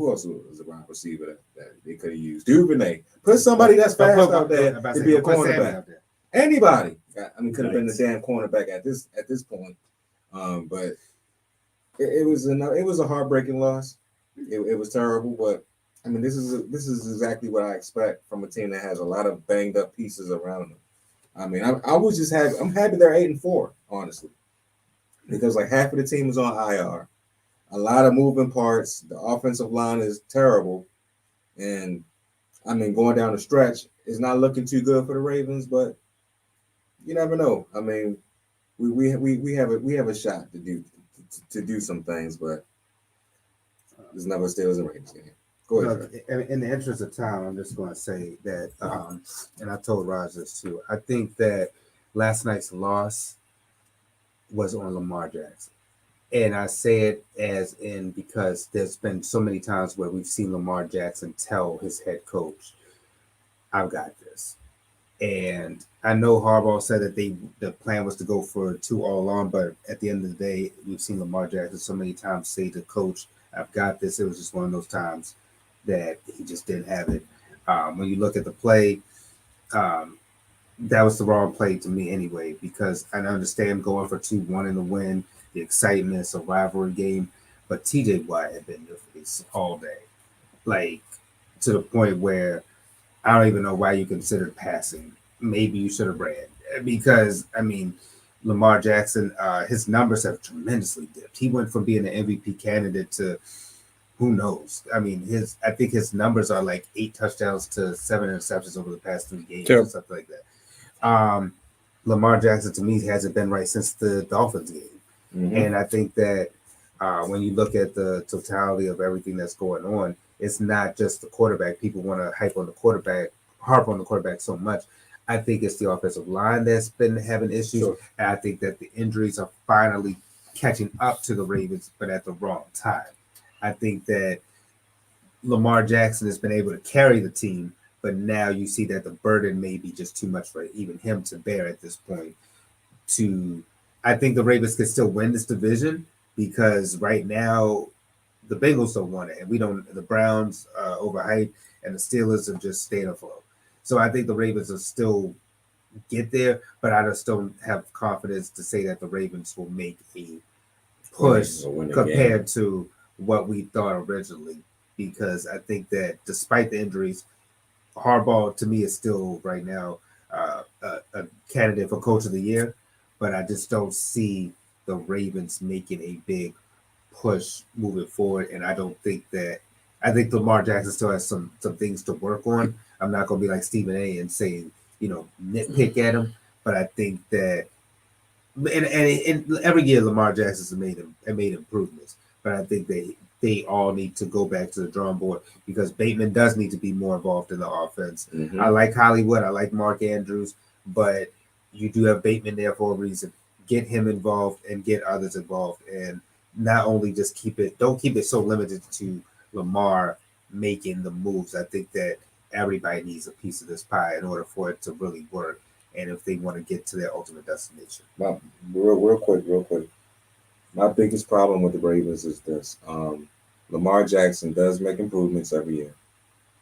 else was a wide receiver that they could have used? Duvernay. Put somebody that's fast out there to be a cornerback. Anybody. Could have been the damn cornerback at this point. But it was a heartbreaking loss. It was terrible, but this is exactly what I expect from a team that has a lot of banged up pieces around them. I'm happy they're 8-4, honestly, because like half of the team is on IR, a lot of moving parts. The offensive line is terrible, and going down the stretch is not looking too good for the Ravens. But you never know. We have a shot to do some things, but there's never Steelers and Ravens game. Go ahead. Look, in the interest of time, I'm just going to say that, and I told Raj this too. I think that last night's loss was on Lamar Jackson, and I say it as in because there's been so many times where we've seen Lamar Jackson tell his head coach, "I've got this," and I know Harbaugh said that the plan was to go for 2 all along, but at the end of the day, we've seen Lamar Jackson so many times say to coach, "I've got this." It was just one of those times that he just didn't have it. When you look at the play, that was the wrong play to me anyway, because I understand going for 2, wanting to win, the excitement, it's a rivalry game, but TJ Watt had been in your face all day, like to the point where I don't even know why you considered passing. Maybe you should have ran, because Lamar Jackson, his numbers have tremendously dipped. He went from being an MVP candidate to who knows? I think his numbers are like 8 touchdowns to 7 interceptions over the past 3 games or something like that. Lamar Jackson, to me, hasn't been right since the Dolphins game. Mm-hmm. And I think that when you look at the totality of everything that's going on, it's not just the quarterback. People want to harp on the quarterback so much. I think it's the offensive line that's been having issues. Sure. And I think that the injuries are finally catching up to the Ravens, but at the wrong time. I think that Lamar Jackson has been able to carry the team, but now you see that the burden may be just too much for even him to bear at this point. I think the Ravens can still win this division, because right now the Bengals don't want it, and the Browns are overhyped, and the Steelers are just staying afloat. So I think the Ravens will still get there, but I just don't have confidence to say that the Ravens will make a push compared to what we thought originally, because I think that despite the injuries, Harbaugh to me is still right now a candidate for Coach of the Year, but I just don't see the Ravens making a big push moving forward. And I think Lamar Jackson still has some things to work on. I'm not going to be like Stephen A. and saying nitpick at him. But I think that, and every year Lamar Jackson's made improvements. But I think they all need to go back to the drawing board because Bateman does need to be more involved in the offense. Mhm. I like Hollywood, I like Mark Andrews, but you do have Bateman there for a reason. Get him involved and get others involved, and not only just don't keep it so limited to Lamar making the moves. I think that everybody needs a piece of this pie in order for it to really work, and if they want to get to their ultimate destination. Real quick. My biggest problem with the Ravens is this. Lamar Jackson does make improvements every year,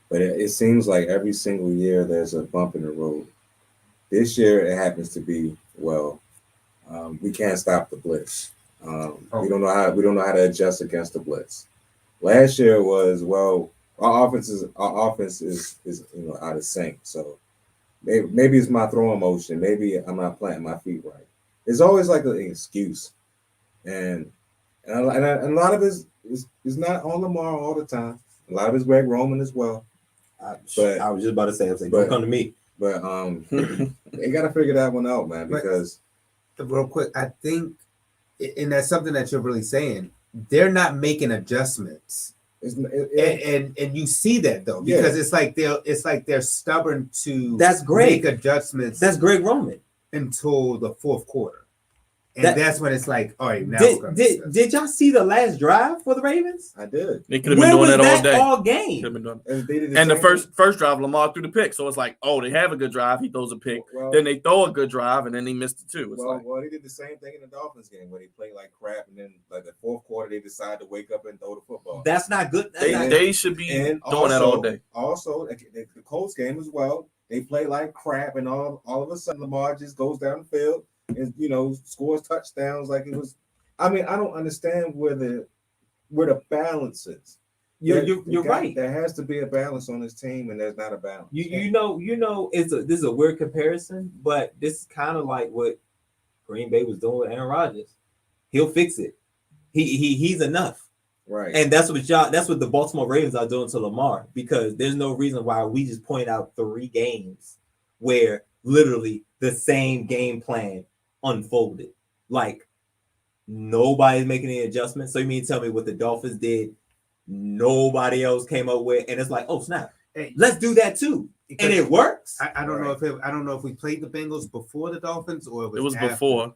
but it seems like every single year there's a bump in the road. This year it happens to be, we can't stop the blitz. We don't know how to adjust against the blitz. Last year was, our offense is out of sync. So maybe it's my throwing motion. Maybe I'm not planting my feet right. It's always like an excuse. And a lot of it is not on Lamar all the time. A lot of it's Greg Roman as well. But I was just about to say, don't come to me. But they got to figure that one out, man. Because real quick, I think, and that's something that you're really saying. They're not making adjustments, and you see that though, because it's like they're stubborn to make adjustments. That's Greg Roman until the fourth quarter. And that's when it's like, all right, now did y'all see the last drive for the Ravens? I did. They could have been doing that all day. All game. And the first drive, Lamar threw the pick. So it's like, they have a good drive. He throws a pick. Then they throw a good drive, and then he missed it too. They did the same thing in the Dolphins game where they played like crap, and then like the fourth quarter they decide to wake up and throw the football. That's not good. They should be doing that all day. Also, the Colts game as well. They play like crap, and all of a sudden Lamar just goes down the field and scores touchdowns like it was. I mean, I don't understand where the balance is. You're right. There has to be a balance on this team, and there's not a balance. This is a weird comparison, but this is kind of like what Green Bay was doing with Aaron Rodgers. He'll fix it. He's enough. Right. And that's what the Baltimore Ravens are doing to Lamar, because there's no reason why we just point out 3 games where literally the same game plan unfolded. Like nobody's making any adjustments. So you mean to tell me what the Dolphins did, nobody else came up with, and it's like, oh snap, let's do that too. And it works. I don't know if we played the Bengals before the Dolphins or it was before.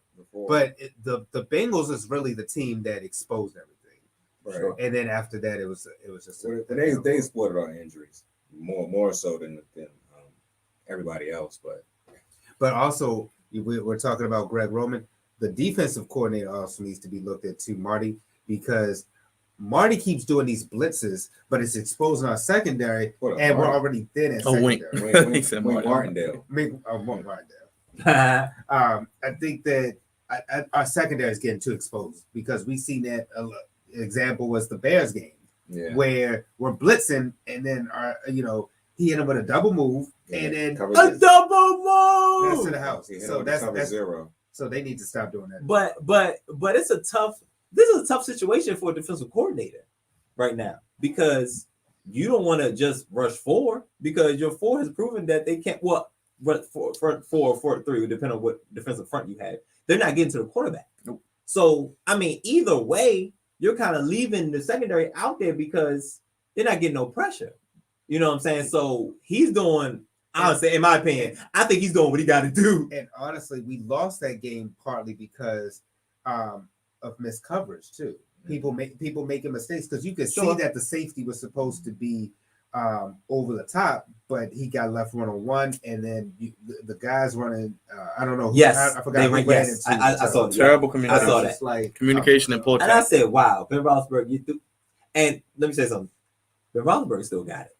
But the Bengals is really the team that exposed everything. Right. And then after that, it was just they exploited our injuries more so than everybody else. But also we're talking about Greg Roman. The defensive coordinator also needs to be looked at too, Marty, because Marty keeps doing these blitzes, but it's exposing our secondary, and we're already thin at secondary. He said Martindale. Martindale. I think that our secondary is getting too exposed because we seen that example was the Bears game, where we're blitzing, and then he hit him with a double move, and then a double move. That's to the house. So that's 0. So they need to stop doing that. But this is a tough situation for a defensive coordinator right now, because you don't want to just rush 4, because your 4 has proven that they can't. Well, but 4 or 3, depending on what defensive front you have, they're not getting to the quarterback. Nope. So I mean, either way, you're kind of leaving the secondary out there because they're not getting no pressure. You know what I'm saying? So he's doing. Honestly, in my opinion, I think he's doing what he got to do. And honestly, we lost that game partly because of missed coverage too. People making mistakes because you could see that the safety was supposed to be over the top, but he got left 1-on-1, and then the guys running. I don't know. Yes, I forgot. I saw terrible communication. I saw that. Like Communication and poor. And I said, "Wow, Ben Roethlisberger." And let me say something. Ben Roethlisberger still got it.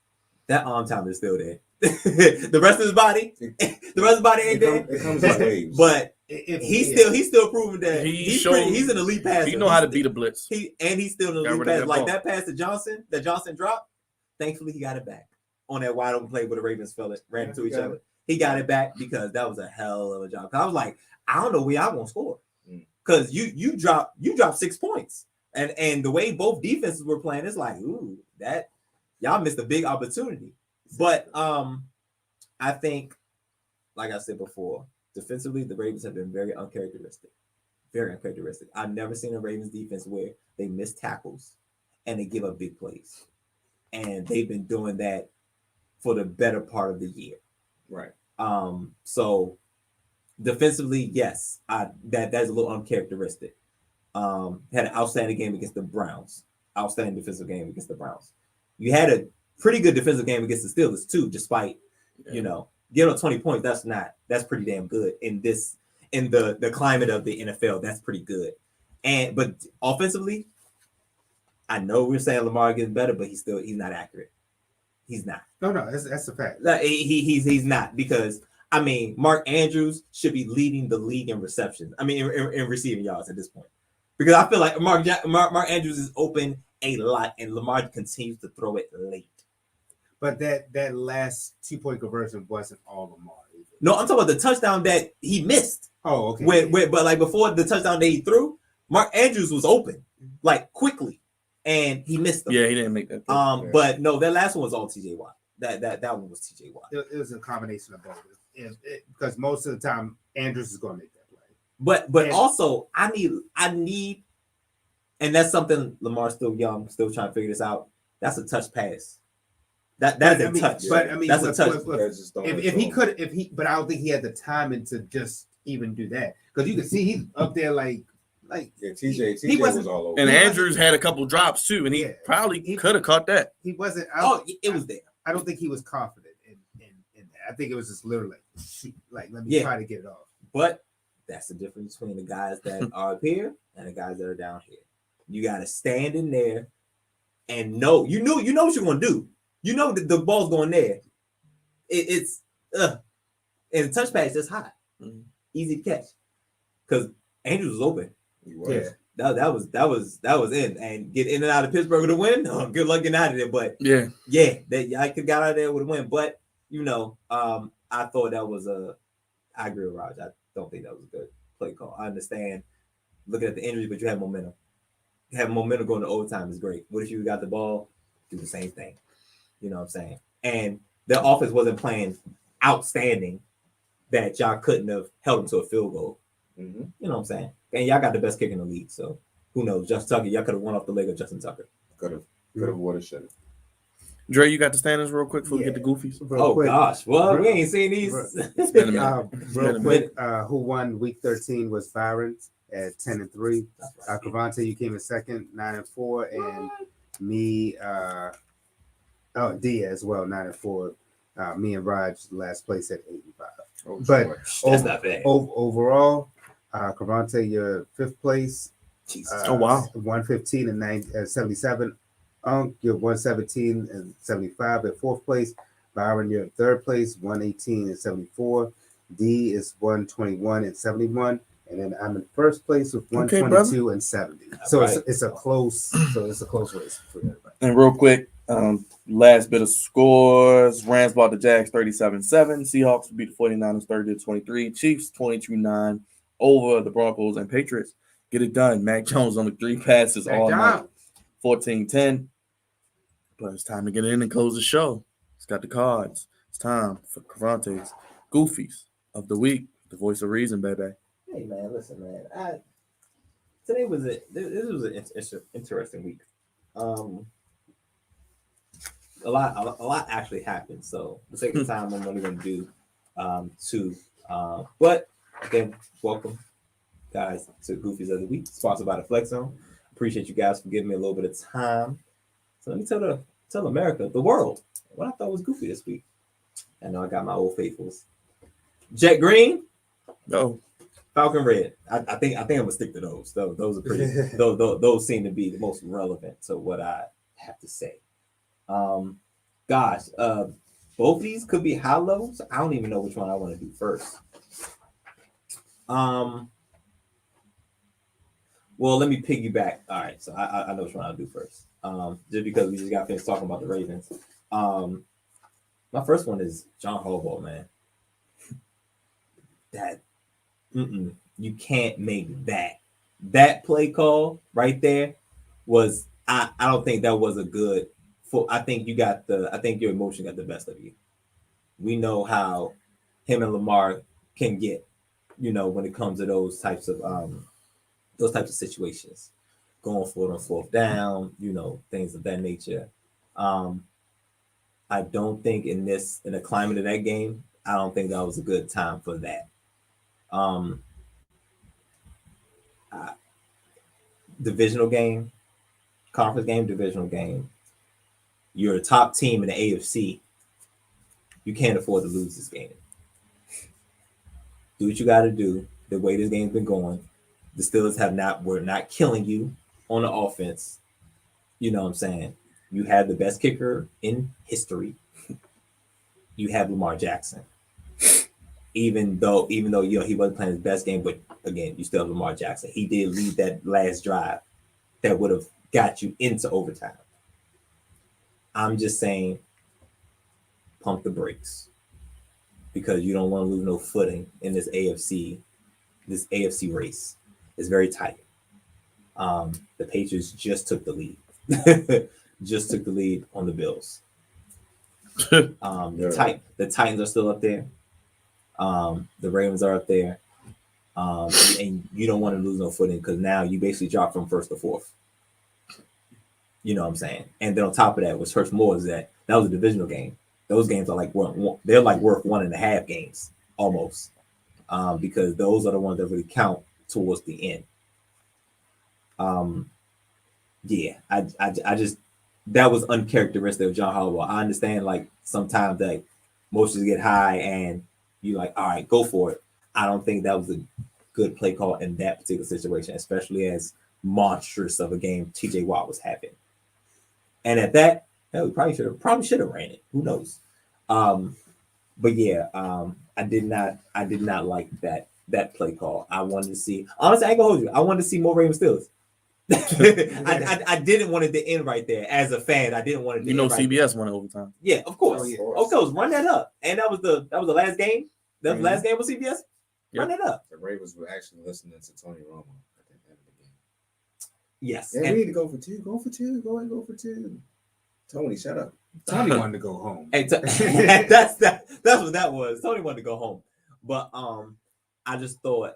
That arm talent is still there. The rest of his body ain't there. It comes in waves. But he's still proving that he's an elite passer. He know how to beat a blitz. He's still an elite passer. Like that pass to Johnson, that Johnson dropped. Thankfully, he got it back on that wide open play where the Ravens ran into each other. He got it back because that was a hell of a job. I was like, I don't know where y'all gonna score, because you dropped 6 points, and the way both defenses were playing, it's like, ooh, that y'all missed a big opportunity. But I think like I said before, defensively, the Ravens have been very uncharacteristic. Very uncharacteristic. I've never seen a Ravens defense where they miss tackles and they give up big plays. And they've been doing that for the better part of the year. Right. So defensively, yes, that's a little uncharacteristic. Had an outstanding game against the Browns. Outstanding defensive game against the Browns. You had a pretty good defensive game against the Steelers too, despite getting up 20 points. That's pretty damn good in the climate of the NFL. That's pretty good. But offensively, I know we're saying Lamar gets better, but he's not accurate. He's not. No, that's a fact. He's not, because I mean, Mark Andrews should be leading the league in receptions. I mean, in receiving yards at this point, because I feel like Mark Andrews is open a lot, and Lamar continues to throw it late. But that last 2-point conversion wasn't all Lamar. No, I'm talking about the touchdown that he missed. Oh, okay. But like before the touchdown that he threw, Mark Andrews was open like quickly, and he missed them. Yeah, he didn't make that. But no, that last one was all TJ Watt. That one was TJ Watt. It was a combination of both. Because most of the time Andrews is going to make that play. But also I need, and that's something Lamar's still young, still trying to figure this out. That's a touch pass. That's a touch. But I mean, that's a touch. If he could, but I don't think he had the timing to just even do that, because you can see he's up there like TJ he was all over. And Andrews had a couple drops too, and he probably could have caught that. He wasn't. It was there. I don't think he was confident in that. I think it was just literally let me try to get it off. But that's the difference between the guys that are up here and the guys that are down here. You got to stand in there and know what you're going to do. You know that the ball's going there. It's and the touch pass is hot, easy to catch, because Andrews was open. He was. Yeah. That was in, and get in and out of Pittsburgh with a win. Oh, good luck getting out of there. But yeah, I could got out of there with a win. But I thought that was I agree with Raj. I don't think that was a good play call. I understand looking at the injuries, but you have momentum. Having momentum going to overtime is great. What if you got the ball? Do the same thing. You know what I'm saying? And the offense wasn't playing outstanding that y'all couldn't have held them to a field goal. Mm-hmm. You know what I'm saying? And y'all got the best kick in the league, so who knows? Justin Tucker, y'all could have won off the leg of Justin Tucker. Could have watershed it. Dre, you got the standings real quick before we get the goofies. Gosh, well, we ain't seen these. Real quick, who won week 13 was Byron at 10-3. Crevonte, you came in second, 9-4, and me, D as well, 9-4. Me and Raj last place at 8-5. But that's not bad. Overall, Crevonte, you're fifth place. Jesus. Oh wow, 115 and 77. You're 117 and 75 at fourth place. Byron, you're in third place, 118 and 74. D is 121 and 71. And then I'm in first place with 122 and 70. So it's a close race for everybody. And real quick, last bit of scores. Rams bought the Jags 37-7. Seahawks beat the 49ers 30-23. Chiefs 22-9 over the Broncos, and Patriots get it done. Mac Jones on the 3 passes all night. 14-10. But it's time to get in and close the show. It's got the cards. It's time for Crevonte's Goofies of the Week. The voice of reason, baby. Hey man, listen, man. This was an interesting week. A lot actually happened. So the second time I'm only going to do two. But again, welcome guys to Goofies of the Week, sponsored by the Flex Zone. Appreciate you guys for giving me a little bit of time. So let me tell America, the world, what I thought was goofy this week. I know I got my old faithfuls. Jet green. No. Falcon red. I think I'm gonna stick to those. Those are pretty. those seem to be the most relevant to what I have to say. Both of these could be high levels. I don't even know which one I want to do first. Well, let me piggyback. All right, so I know which one I'll do first. Just because we just got finished talking about the Ravens. My first one is John Harbaugh, man. You can't make that play call right there was I don't think that was a good I think your emotion got the best of you. We know how him and Lamar can get, when it comes to those types of situations, going for it on fourth down, things of that nature. I don't think in the climate of that game, I don't think that was a good time for that. Divisional game, conference game, divisional game. You're a top team in the AFC. You can't afford to lose this game. Do what you got to do. The way this game's been going, the Steelers were not killing you on the offense. You know what I'm saying? You have the best kicker in history. You have Lamar Jackson. Even though he wasn't playing his best game, but again, you still have Lamar Jackson. He did lead that last drive that would have got you into overtime. I'm just saying, pump the brakes, because you don't want to lose no footing in this AFC race. It's very tight. The Patriots just took the lead. Just took the lead on the Bills. The Titans are still up there. The Ravens are up there. And you don't want to lose no footing, because now you basically drop from first to fourth. You know what I'm saying? And then on top of that, what's hurts more is that was a divisional game. Those games are like worth 1.5 games almost, because those are the ones that really count towards the end. I just that was uncharacteristic of John Harbaugh. I understand, like, sometimes that emotions get high and you like, all right, go for it. I don't think that was a good play call in that particular situation, especially as monstrous of a game TJ Watt was having. And at that, we probably should have ran it. Who knows? But yeah, I did not like that play call. I wanted to see, honestly, I ain't gonna hold you. I wanted to see more Ravens Steelers. I didn't want it to end right there. As a fan, I didn't want it to end right CBS there. won overtime. Yeah, of course. Oh, yeah. Of course, run that up. And that was the last game. That was the last game with CBS. Run that up. The Ravens were actually listening to Tony Romo at the end of the game. Yes. Yeah, we need to go for two. Go for two. Go ahead, go for two. Tony, shut up. Tony wanted to go home. Hey, that's what that was. Tony wanted to go home, but I just thought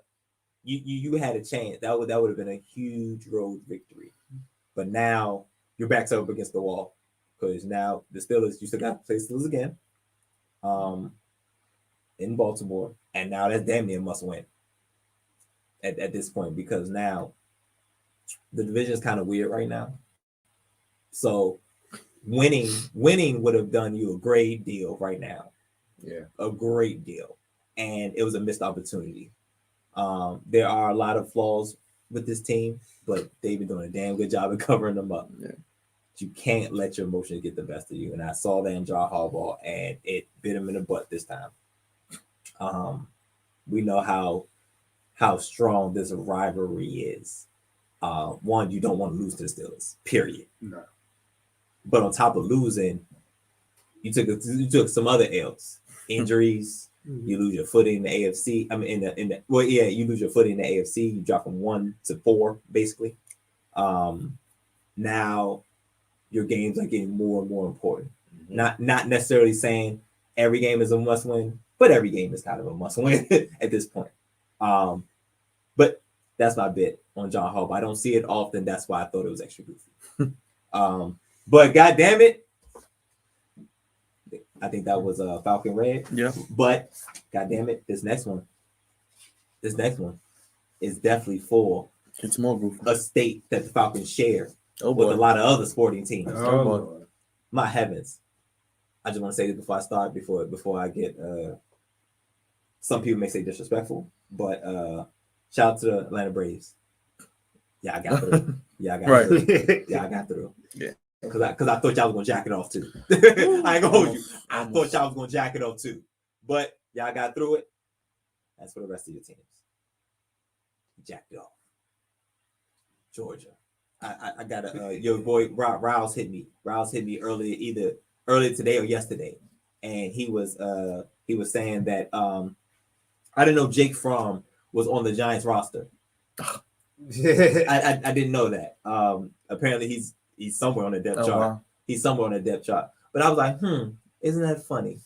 you had a chance. That would have been a huge road victory. But now your back's up against the wall, because now the Steelers, you still got to play Steelers again, in Baltimore, and now that's damn near must win at this point, because now the division is kind of weird right now. So winning would have done you a great deal right now. Yeah, a great deal, and it was a missed opportunity. There are a lot of flaws with this team, but they've been doing a damn good job of covering them up. Yeah. You can't let your emotions get the best of you, and I saw that in John Harbaugh, and it bit him in the butt this time. We know how strong this rivalry is. One, you don't want to lose to the Steelers, period. No. But on top of losing, you took some other L's, injuries. You lose your footing in the AFC. I mean, you lose your footing in the AFC. You drop from 1 to 4, basically. Now your games are getting more and more important. Not necessarily saying every game is a must win, but every game is kind of a must win at this point. But that's my bit on John Harbaugh. I don't see it often. That's why I thought it was extra goofy. But God damn it, I think that was a Falcon Red. Yeah. But God damn it, this next one is definitely for It's more goofy. a state that the Falcons share Oh with boy. a lot of other sporting teams. Oh, boy. My heavens. I just want to say this before I start, before I get some people may say disrespectful, but shout out to the Atlanta Braves. Yeah, I got through. Yeah, I got Right. through. Yeah, I got through. Yeah. Because I thought y'all was gonna jack it off too. I ain't gonna hold you. I Almost. thought y'all was gonna jack it off too. But y'all got through it. That's for the rest of your teams. Jacked it off. Georgia. I got your boy Rouse hit me. Rouse hit me earlier today or yesterday. And he was saying that I didn't know Jake Fromm was on the Giants roster. I didn't know that. Apparently he's somewhere on the depth chart. Wow. He's somewhere on the depth chart. But I was like, isn't that funny?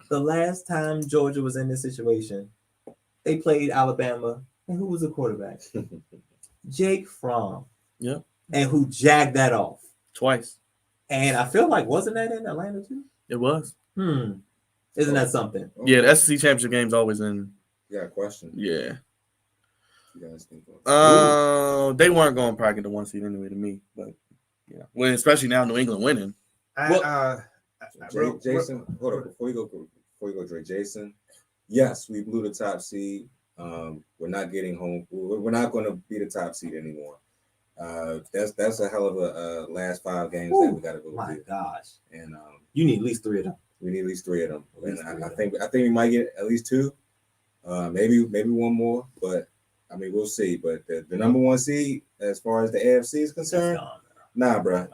the last time Georgia was in this situation, they played Alabama, and who was the quarterback? Jake Fromm. Yep. And who jagged that off Twice. And I feel like, wasn't that in Atlanta too? It was. Isn't that something? Yeah, the SEC championship game's always in. You got a question? Yeah. You guys think They weren't going to probably get the 1 seed anyway to me, but yeah. Well, especially now New England winning. Jason, hold up before you go, Dre. Jason, yes, we blew the top seed. We're not getting home. We're not going to be the top seed anymore. That's a hell of a last 5 games that we got to go. My gosh! And you need at least 3 of them. We need at least 3 of them. And I think we might get at least 2, maybe 1 more. But I mean, we'll see. But the number 1 seed, as far as the AFC is concerned, nah, bro.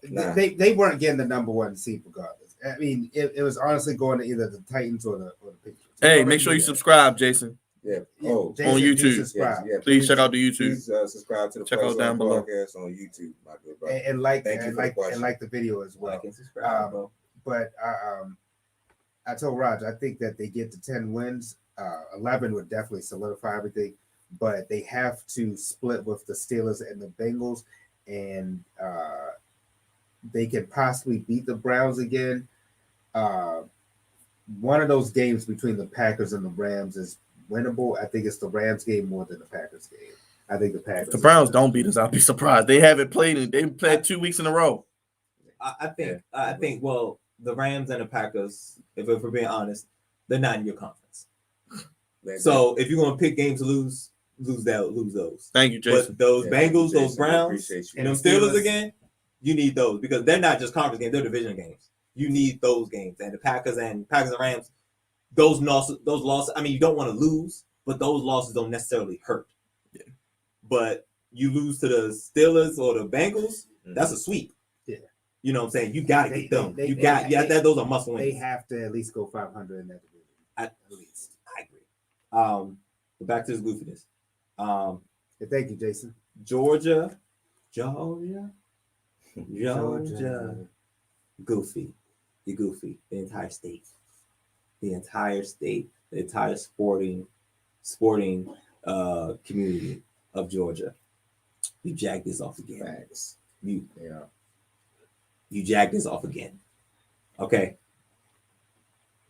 Nah. They weren't getting the number 1 seed regardless. I mean, it was honestly going to either the Titans or the Patriots. Hey, make sure you subscribe, Jason. Yeah. Jason, on YouTube. Subscribe. Yeah, please check out the YouTube. Please subscribe to the check out down below podcast on YouTube, my good brother. And like the video as well. Like and subscribe, bro. But I told Raj, I think that they get to 10 wins. 11 would definitely solidify everything, but they have to split with the Steelers and the Bengals, and they can possibly beat the Browns again. One of those games between the Packers and the Rams is winnable. I think it's the Rams game more than the Packers game. I think the Packers. If the Browns don't beat us, I'll be surprised. They haven't played. They played 2 weeks in a row. I think. Well, the Rams and the Packers, if we're being honest, they're not in your conference. So if you're gonna pick games to lose those. Thank you, Jason. But those Bengals, those Browns, and them Steelers again, you need those because they're not just conference games; they're division games. You need those games, and the Packers and Rams, those losses. I mean, you don't want to lose, but those losses don't necessarily hurt. Yeah. But you lose to the Steelers or the Bengals, that's a sweep. Yeah. You know what I'm saying? You got to get them. Those are must wins. They have to at least go 500 in that division. At least, I agree. But back to this goofiness. Thank you, Jason. Georgia. Goofy. You're goofy. The entire state. The entire sporting community of Georgia. You jacked this off again. Facts. You jacked this off again. Okay.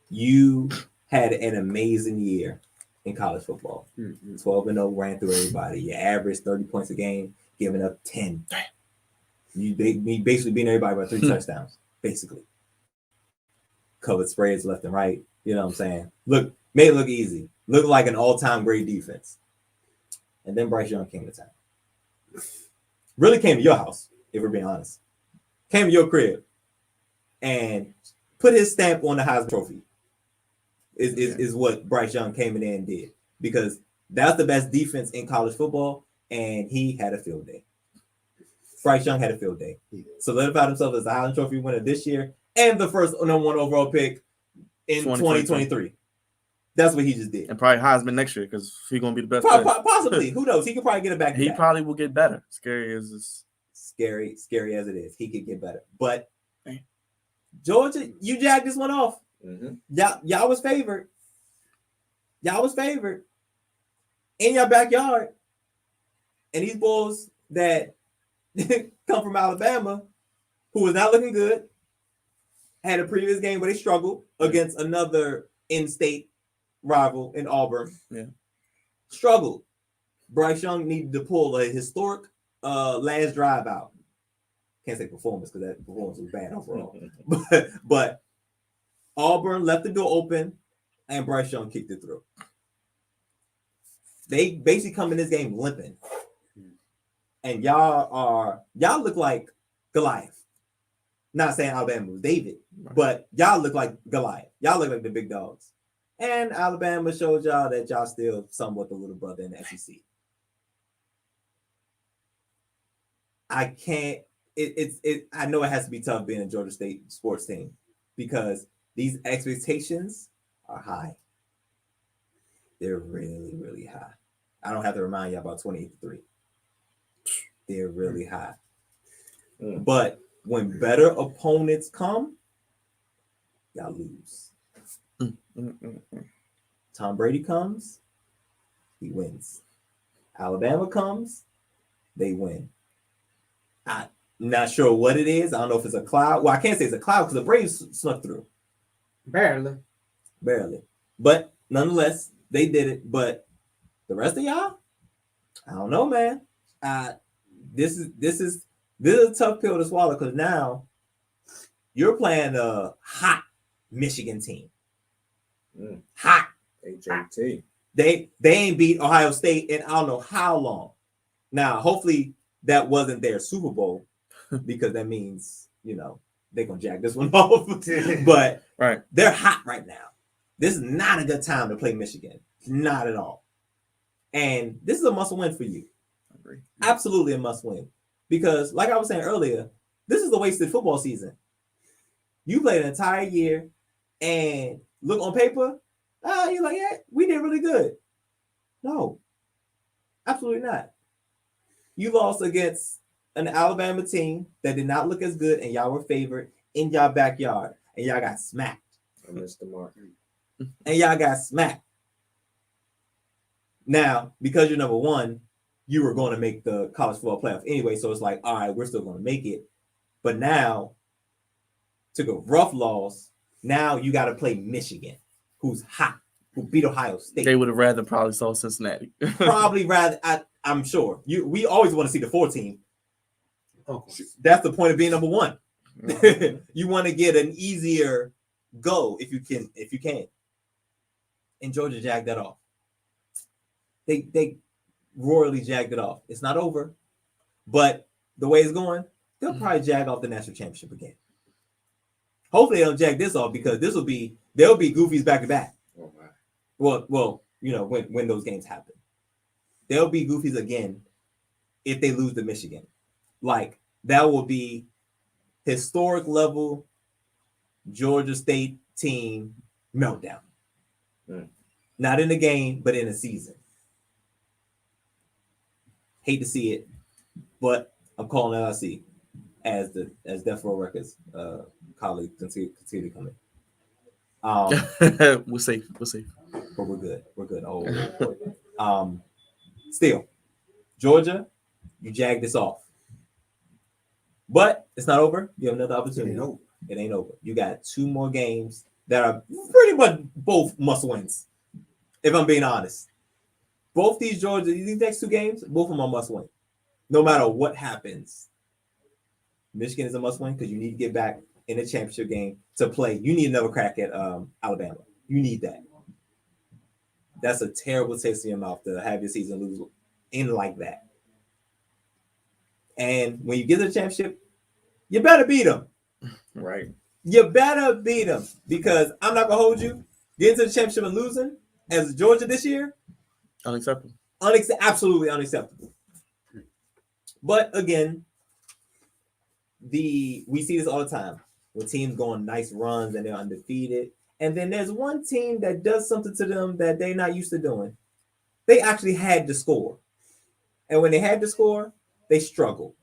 You had an amazing year in college football. 12-0, ran through everybody. You averaged 30 points a game, giving up 10. You basically beating everybody by 3 touchdowns, basically. Covered spreads left and right. You know what I'm saying? Made it look easy. Looked like an all-time great defense. And then Bryce Young came to town. Really came to your house, if we're being honest. Came to your crib and put his stamp on the Heisman Trophy. Is what Bryce Young came in there and did. Because that's the best defense in college football, and he had a field day. Bryce Young had a field day. Solidified himself as the Heisman Trophy winner this year and the first number 1 overall pick in 2023. That's what he just did. And probably Heisman next year because he's going to be the best. Possibly. Who knows? He could probably get it back. He probably will get better. Scary as as it is. He could get better. But Georgia, you jacked this one off. Mm-hmm. Y'all was favored. In your backyard. And these boys that come from Alabama, who was not looking good, had a previous game where they struggled against another in-state rival in Auburn. Yeah. Struggled. Bryce Young needed to pull a historic last drive out. Can't say performance because that performance was bad overall. but Auburn left the door open and Bryce Young kicked it through. They basically come in this game limping. And y'all look like Goliath. Not saying Alabama was David, but y'all look like Goliath. Y'all look like the big dogs. And Alabama showed y'all that y'all still somewhat the little brother in the SEC. I know it has to be tough being a Georgia State sports team because these expectations are high. They're really, really high. I don't have to remind you about 28-3. They're really high. But when better opponents come, y'all lose. Tom Brady comes, he wins. Alabama comes, they win. I'm not sure what it is. I don't know if it's a cloud. Well, I can't say it's a cloud because the Braves snuck through. Barely. But nonetheless, they did it. But the rest of y'all, I don't know, man. This is a tough pill to swallow because now you're playing a hot Michigan team. Hot. HMT. They ain't beat Ohio State in I don't know how long. Now, hopefully that wasn't their Super Bowl because that means, they're going to jack this one off. But right, they're hot right now. This is not a good time to play Michigan. Not at all. And this is a must win for you. I agree. Absolutely a must win. Because like I was saying earlier, this is a wasted football season. You played an entire year and look on paper, you're like, yeah, we did really good. No, absolutely not. You lost against an Alabama team that did not look as good, and y'all were favored in y'all backyard, and y'all got smacked. I missed the mark. And y'all got smacked. Now, because you're number one, you were going to make the college football playoff anyway, so it's like, all right, we're still going to make it. But now, took a rough loss. Now you got to play Michigan, who's hot, who beat Ohio State. They would have rather probably saw Cincinnati. Probably rather, I'm sure. We always want to see the 4 team. Okay. That's the point of being number one. You want to get an easier go if you can. And Georgia jagged that off. They royally jagged it off. It's not over, but the way it's going, they'll probably jag off the national championship again. Hopefully they don't jag this off because there'll be goofies back to back. Oh my. Well, when those games happen, there'll be goofies again if they lose to Michigan. Like that will be historic level Georgia State team meltdown. Not in the game, but in a season. Hate to see it, but I'm calling LIC as Death Row Records colleague continue to come in. We'll see. But we're good. Oh, still, Georgia, you jagged this off. But it's not over. You have another opportunity. It ain't over. You got 2 more games that are pretty much both must wins. If I'm being honest. Both these next 2 games, both of them are must win. No matter what happens. Michigan is a must win because you need to get back in the championship game to play. You need another crack at Alabama. You need that. That's a terrible taste in your mouth to have your season lose in like that. And when you get to the championship, you better beat them. Right. You better beat them because I'm not going to hold you. Getting to the championship and losing as Georgia this year, Unacceptable. Absolutely unacceptable. But again, we see this all the time with teams going nice runs and they're undefeated. And then there's one team that does something to them that they're not used to doing. They actually had to score. And when they had to score, they struggled.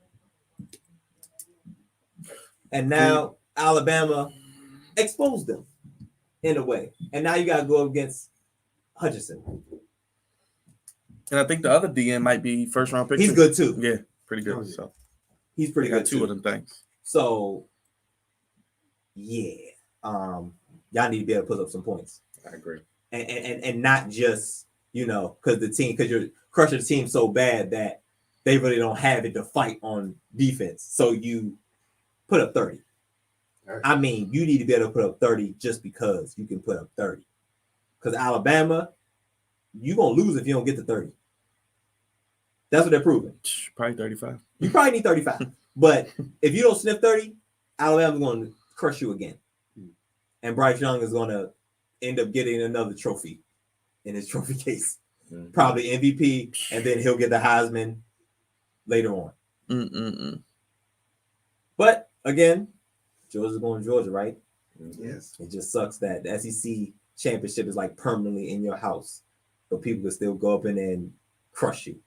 And now Alabama exposed them in a way. And now you got to go against Hutchinson. And I think the other DN might be first round pick. He's good too. Yeah, pretty good. Oh, yeah. So he's pretty good. 2 of them things. So yeah, y'all need to be able to put up some points. I agree. And not just because you're crushing the team so bad that they really don't have it to fight on defense. So you put up 30. Right. I mean, you need to be able to put up 30 just because you can put up 30. Because Alabama, you're going to lose if you don't get to 30. That's what they're proving. Probably 35. You probably need 35. But if you don't sniff 30, Alabama's going to crush you again. And Bryce Young is going to end up getting another trophy in his trophy case. Mm-hmm. Probably MVP, and then he'll get the Heisman later on. But again, Georgia's going to Georgia, right? Yes. It just sucks that the SEC championship is like permanently in your house, but people can still go up in there and crush you.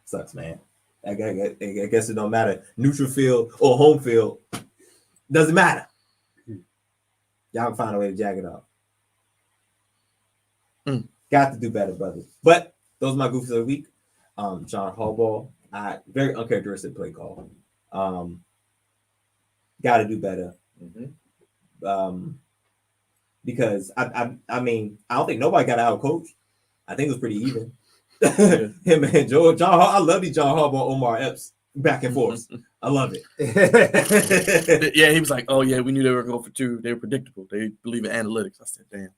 Sucks, man. I guess it don't matter. Neutral field or home field doesn't matter. Y'all can find a way to jack it up. Mm. Got to do better, brothers. But those are my goofies of the week. John Harbaugh, very uncharacteristic play call. Got to do better. Because I mean, I don't think nobody got out coach. I think it was pretty even. Him and John Harbaugh. I love these John Harbaugh, Omar Epps back and forth. I love it. Yeah, he was like, "Oh yeah, we knew they were going to go for 2. They were predictable. They believe in analytics." I said, "Damn."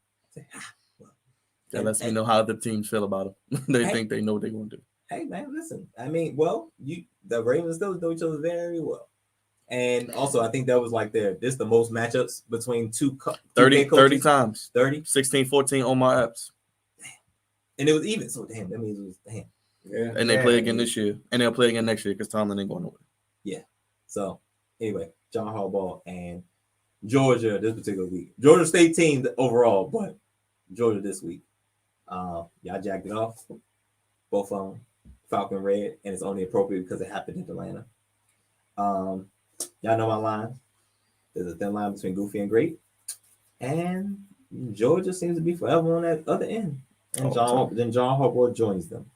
That lets me know how the teams feel about them. They think they know what they're going to do. Hey man, listen. I mean, the Ravens still know each other very well. And also, I think that was like this the most matchups between 30 times. 30? 16-14 Omar Epps. And it was even. So, damn, that means it was, damn. Yeah. And they play again this year. And they'll play again next year because Tomlin ain't going nowhere. Yeah. So, anyway, John Harbaugh and Georgia this particular week. Georgia State team overall, but Georgia this week. Y'all jacked it off. Both of them. Falcon red. And it's only appropriate because it happened in Atlanta. Y'all know my line. There's a thin line between goofy and great. And Georgia seems to be forever on that other end. And John Harbaugh joins them.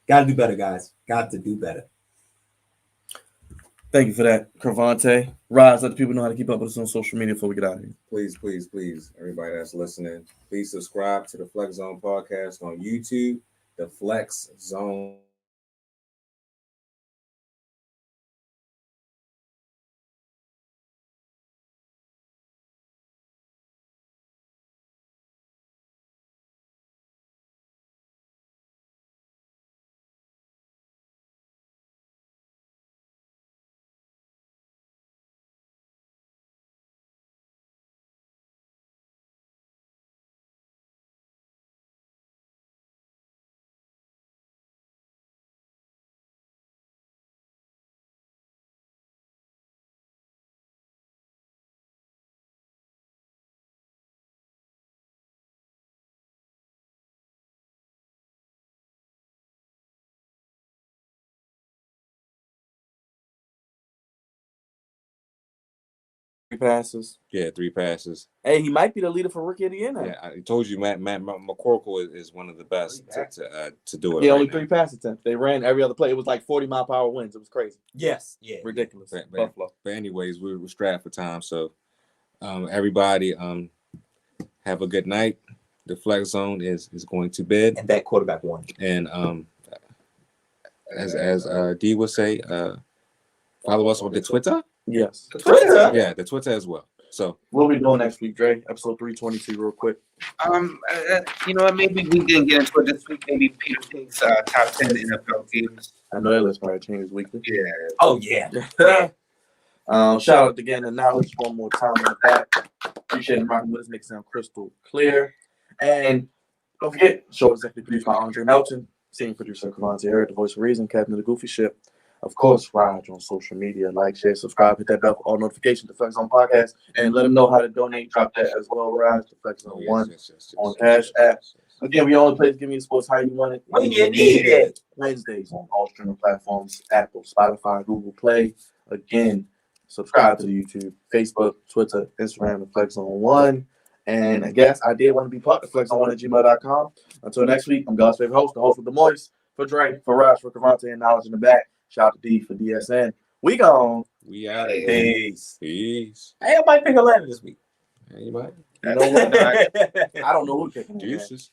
Got to do better, guys. Got to do better. Thank you for that, Crevonte. Rise, let the people know how to keep up with us on social media before we get out of here. Please, please, please, everybody that's listening, please subscribe to the Flex Zone podcast on YouTube, the Flex Zone. Passes. Yeah, 3 passes. Hey, he might be the leader for rookie of the year now. Yeah, I told you, Matt McCorkle is one of the best to do it. Yeah, right only now. 3 pass attempts. They ran every other play. It was like 40-mile-per-hour winds. It was crazy. Yes. Yeah. Ridiculous. But anyways, we're strapped for time. So everybody have a good night. The Flex Zone is going to bed. And that quarterback won. And as D would say, follow us on the Twitter. Yes. Twitter. Yeah, the Twitter as well. So what are we doing next week, Dre? Episode 322, real quick. You know what? Maybe we didn't get into it this week. Maybe Peter Pink's top 10 NFL teams. I know that list probably changes weekly. Yeah. Oh, yeah. Shout out again to Knowledge one more time like that. Appreciate him rocking with us, make it sound crystal clear. And don't forget, show executive produced by Andre Melton, senior producer Crevonte Harris, the voice of reason, captain of the Goofy Ship. Of course, Raj on social media. Like, share, subscribe, hit that bell for all notifications to Flex Zone Podcast, and let them know how to donate. Drop that as well, Raj, to Flex Zone 1 on Cash App. Again, we only play Give Me the Sports how you want it. When you need it. Wednesdays on all streaming platforms, Apple, Spotify, Google Play. Again, subscribe to the YouTube, Facebook, Twitter, Instagram, and Flex Zone 1. And I guess I did want to be part of FlexZone1@gmail.com. Until next week, I'm God's favorite host, the host with the Moist, for Dre, for Raj, for Crevonte, and Knowledge in the back. Shout out to D for DSN. We gone. We out of here. Peace. Peace. Hey, I might pick 11 this week. Hey, you might. You know what? I don't know who picking. Deuces.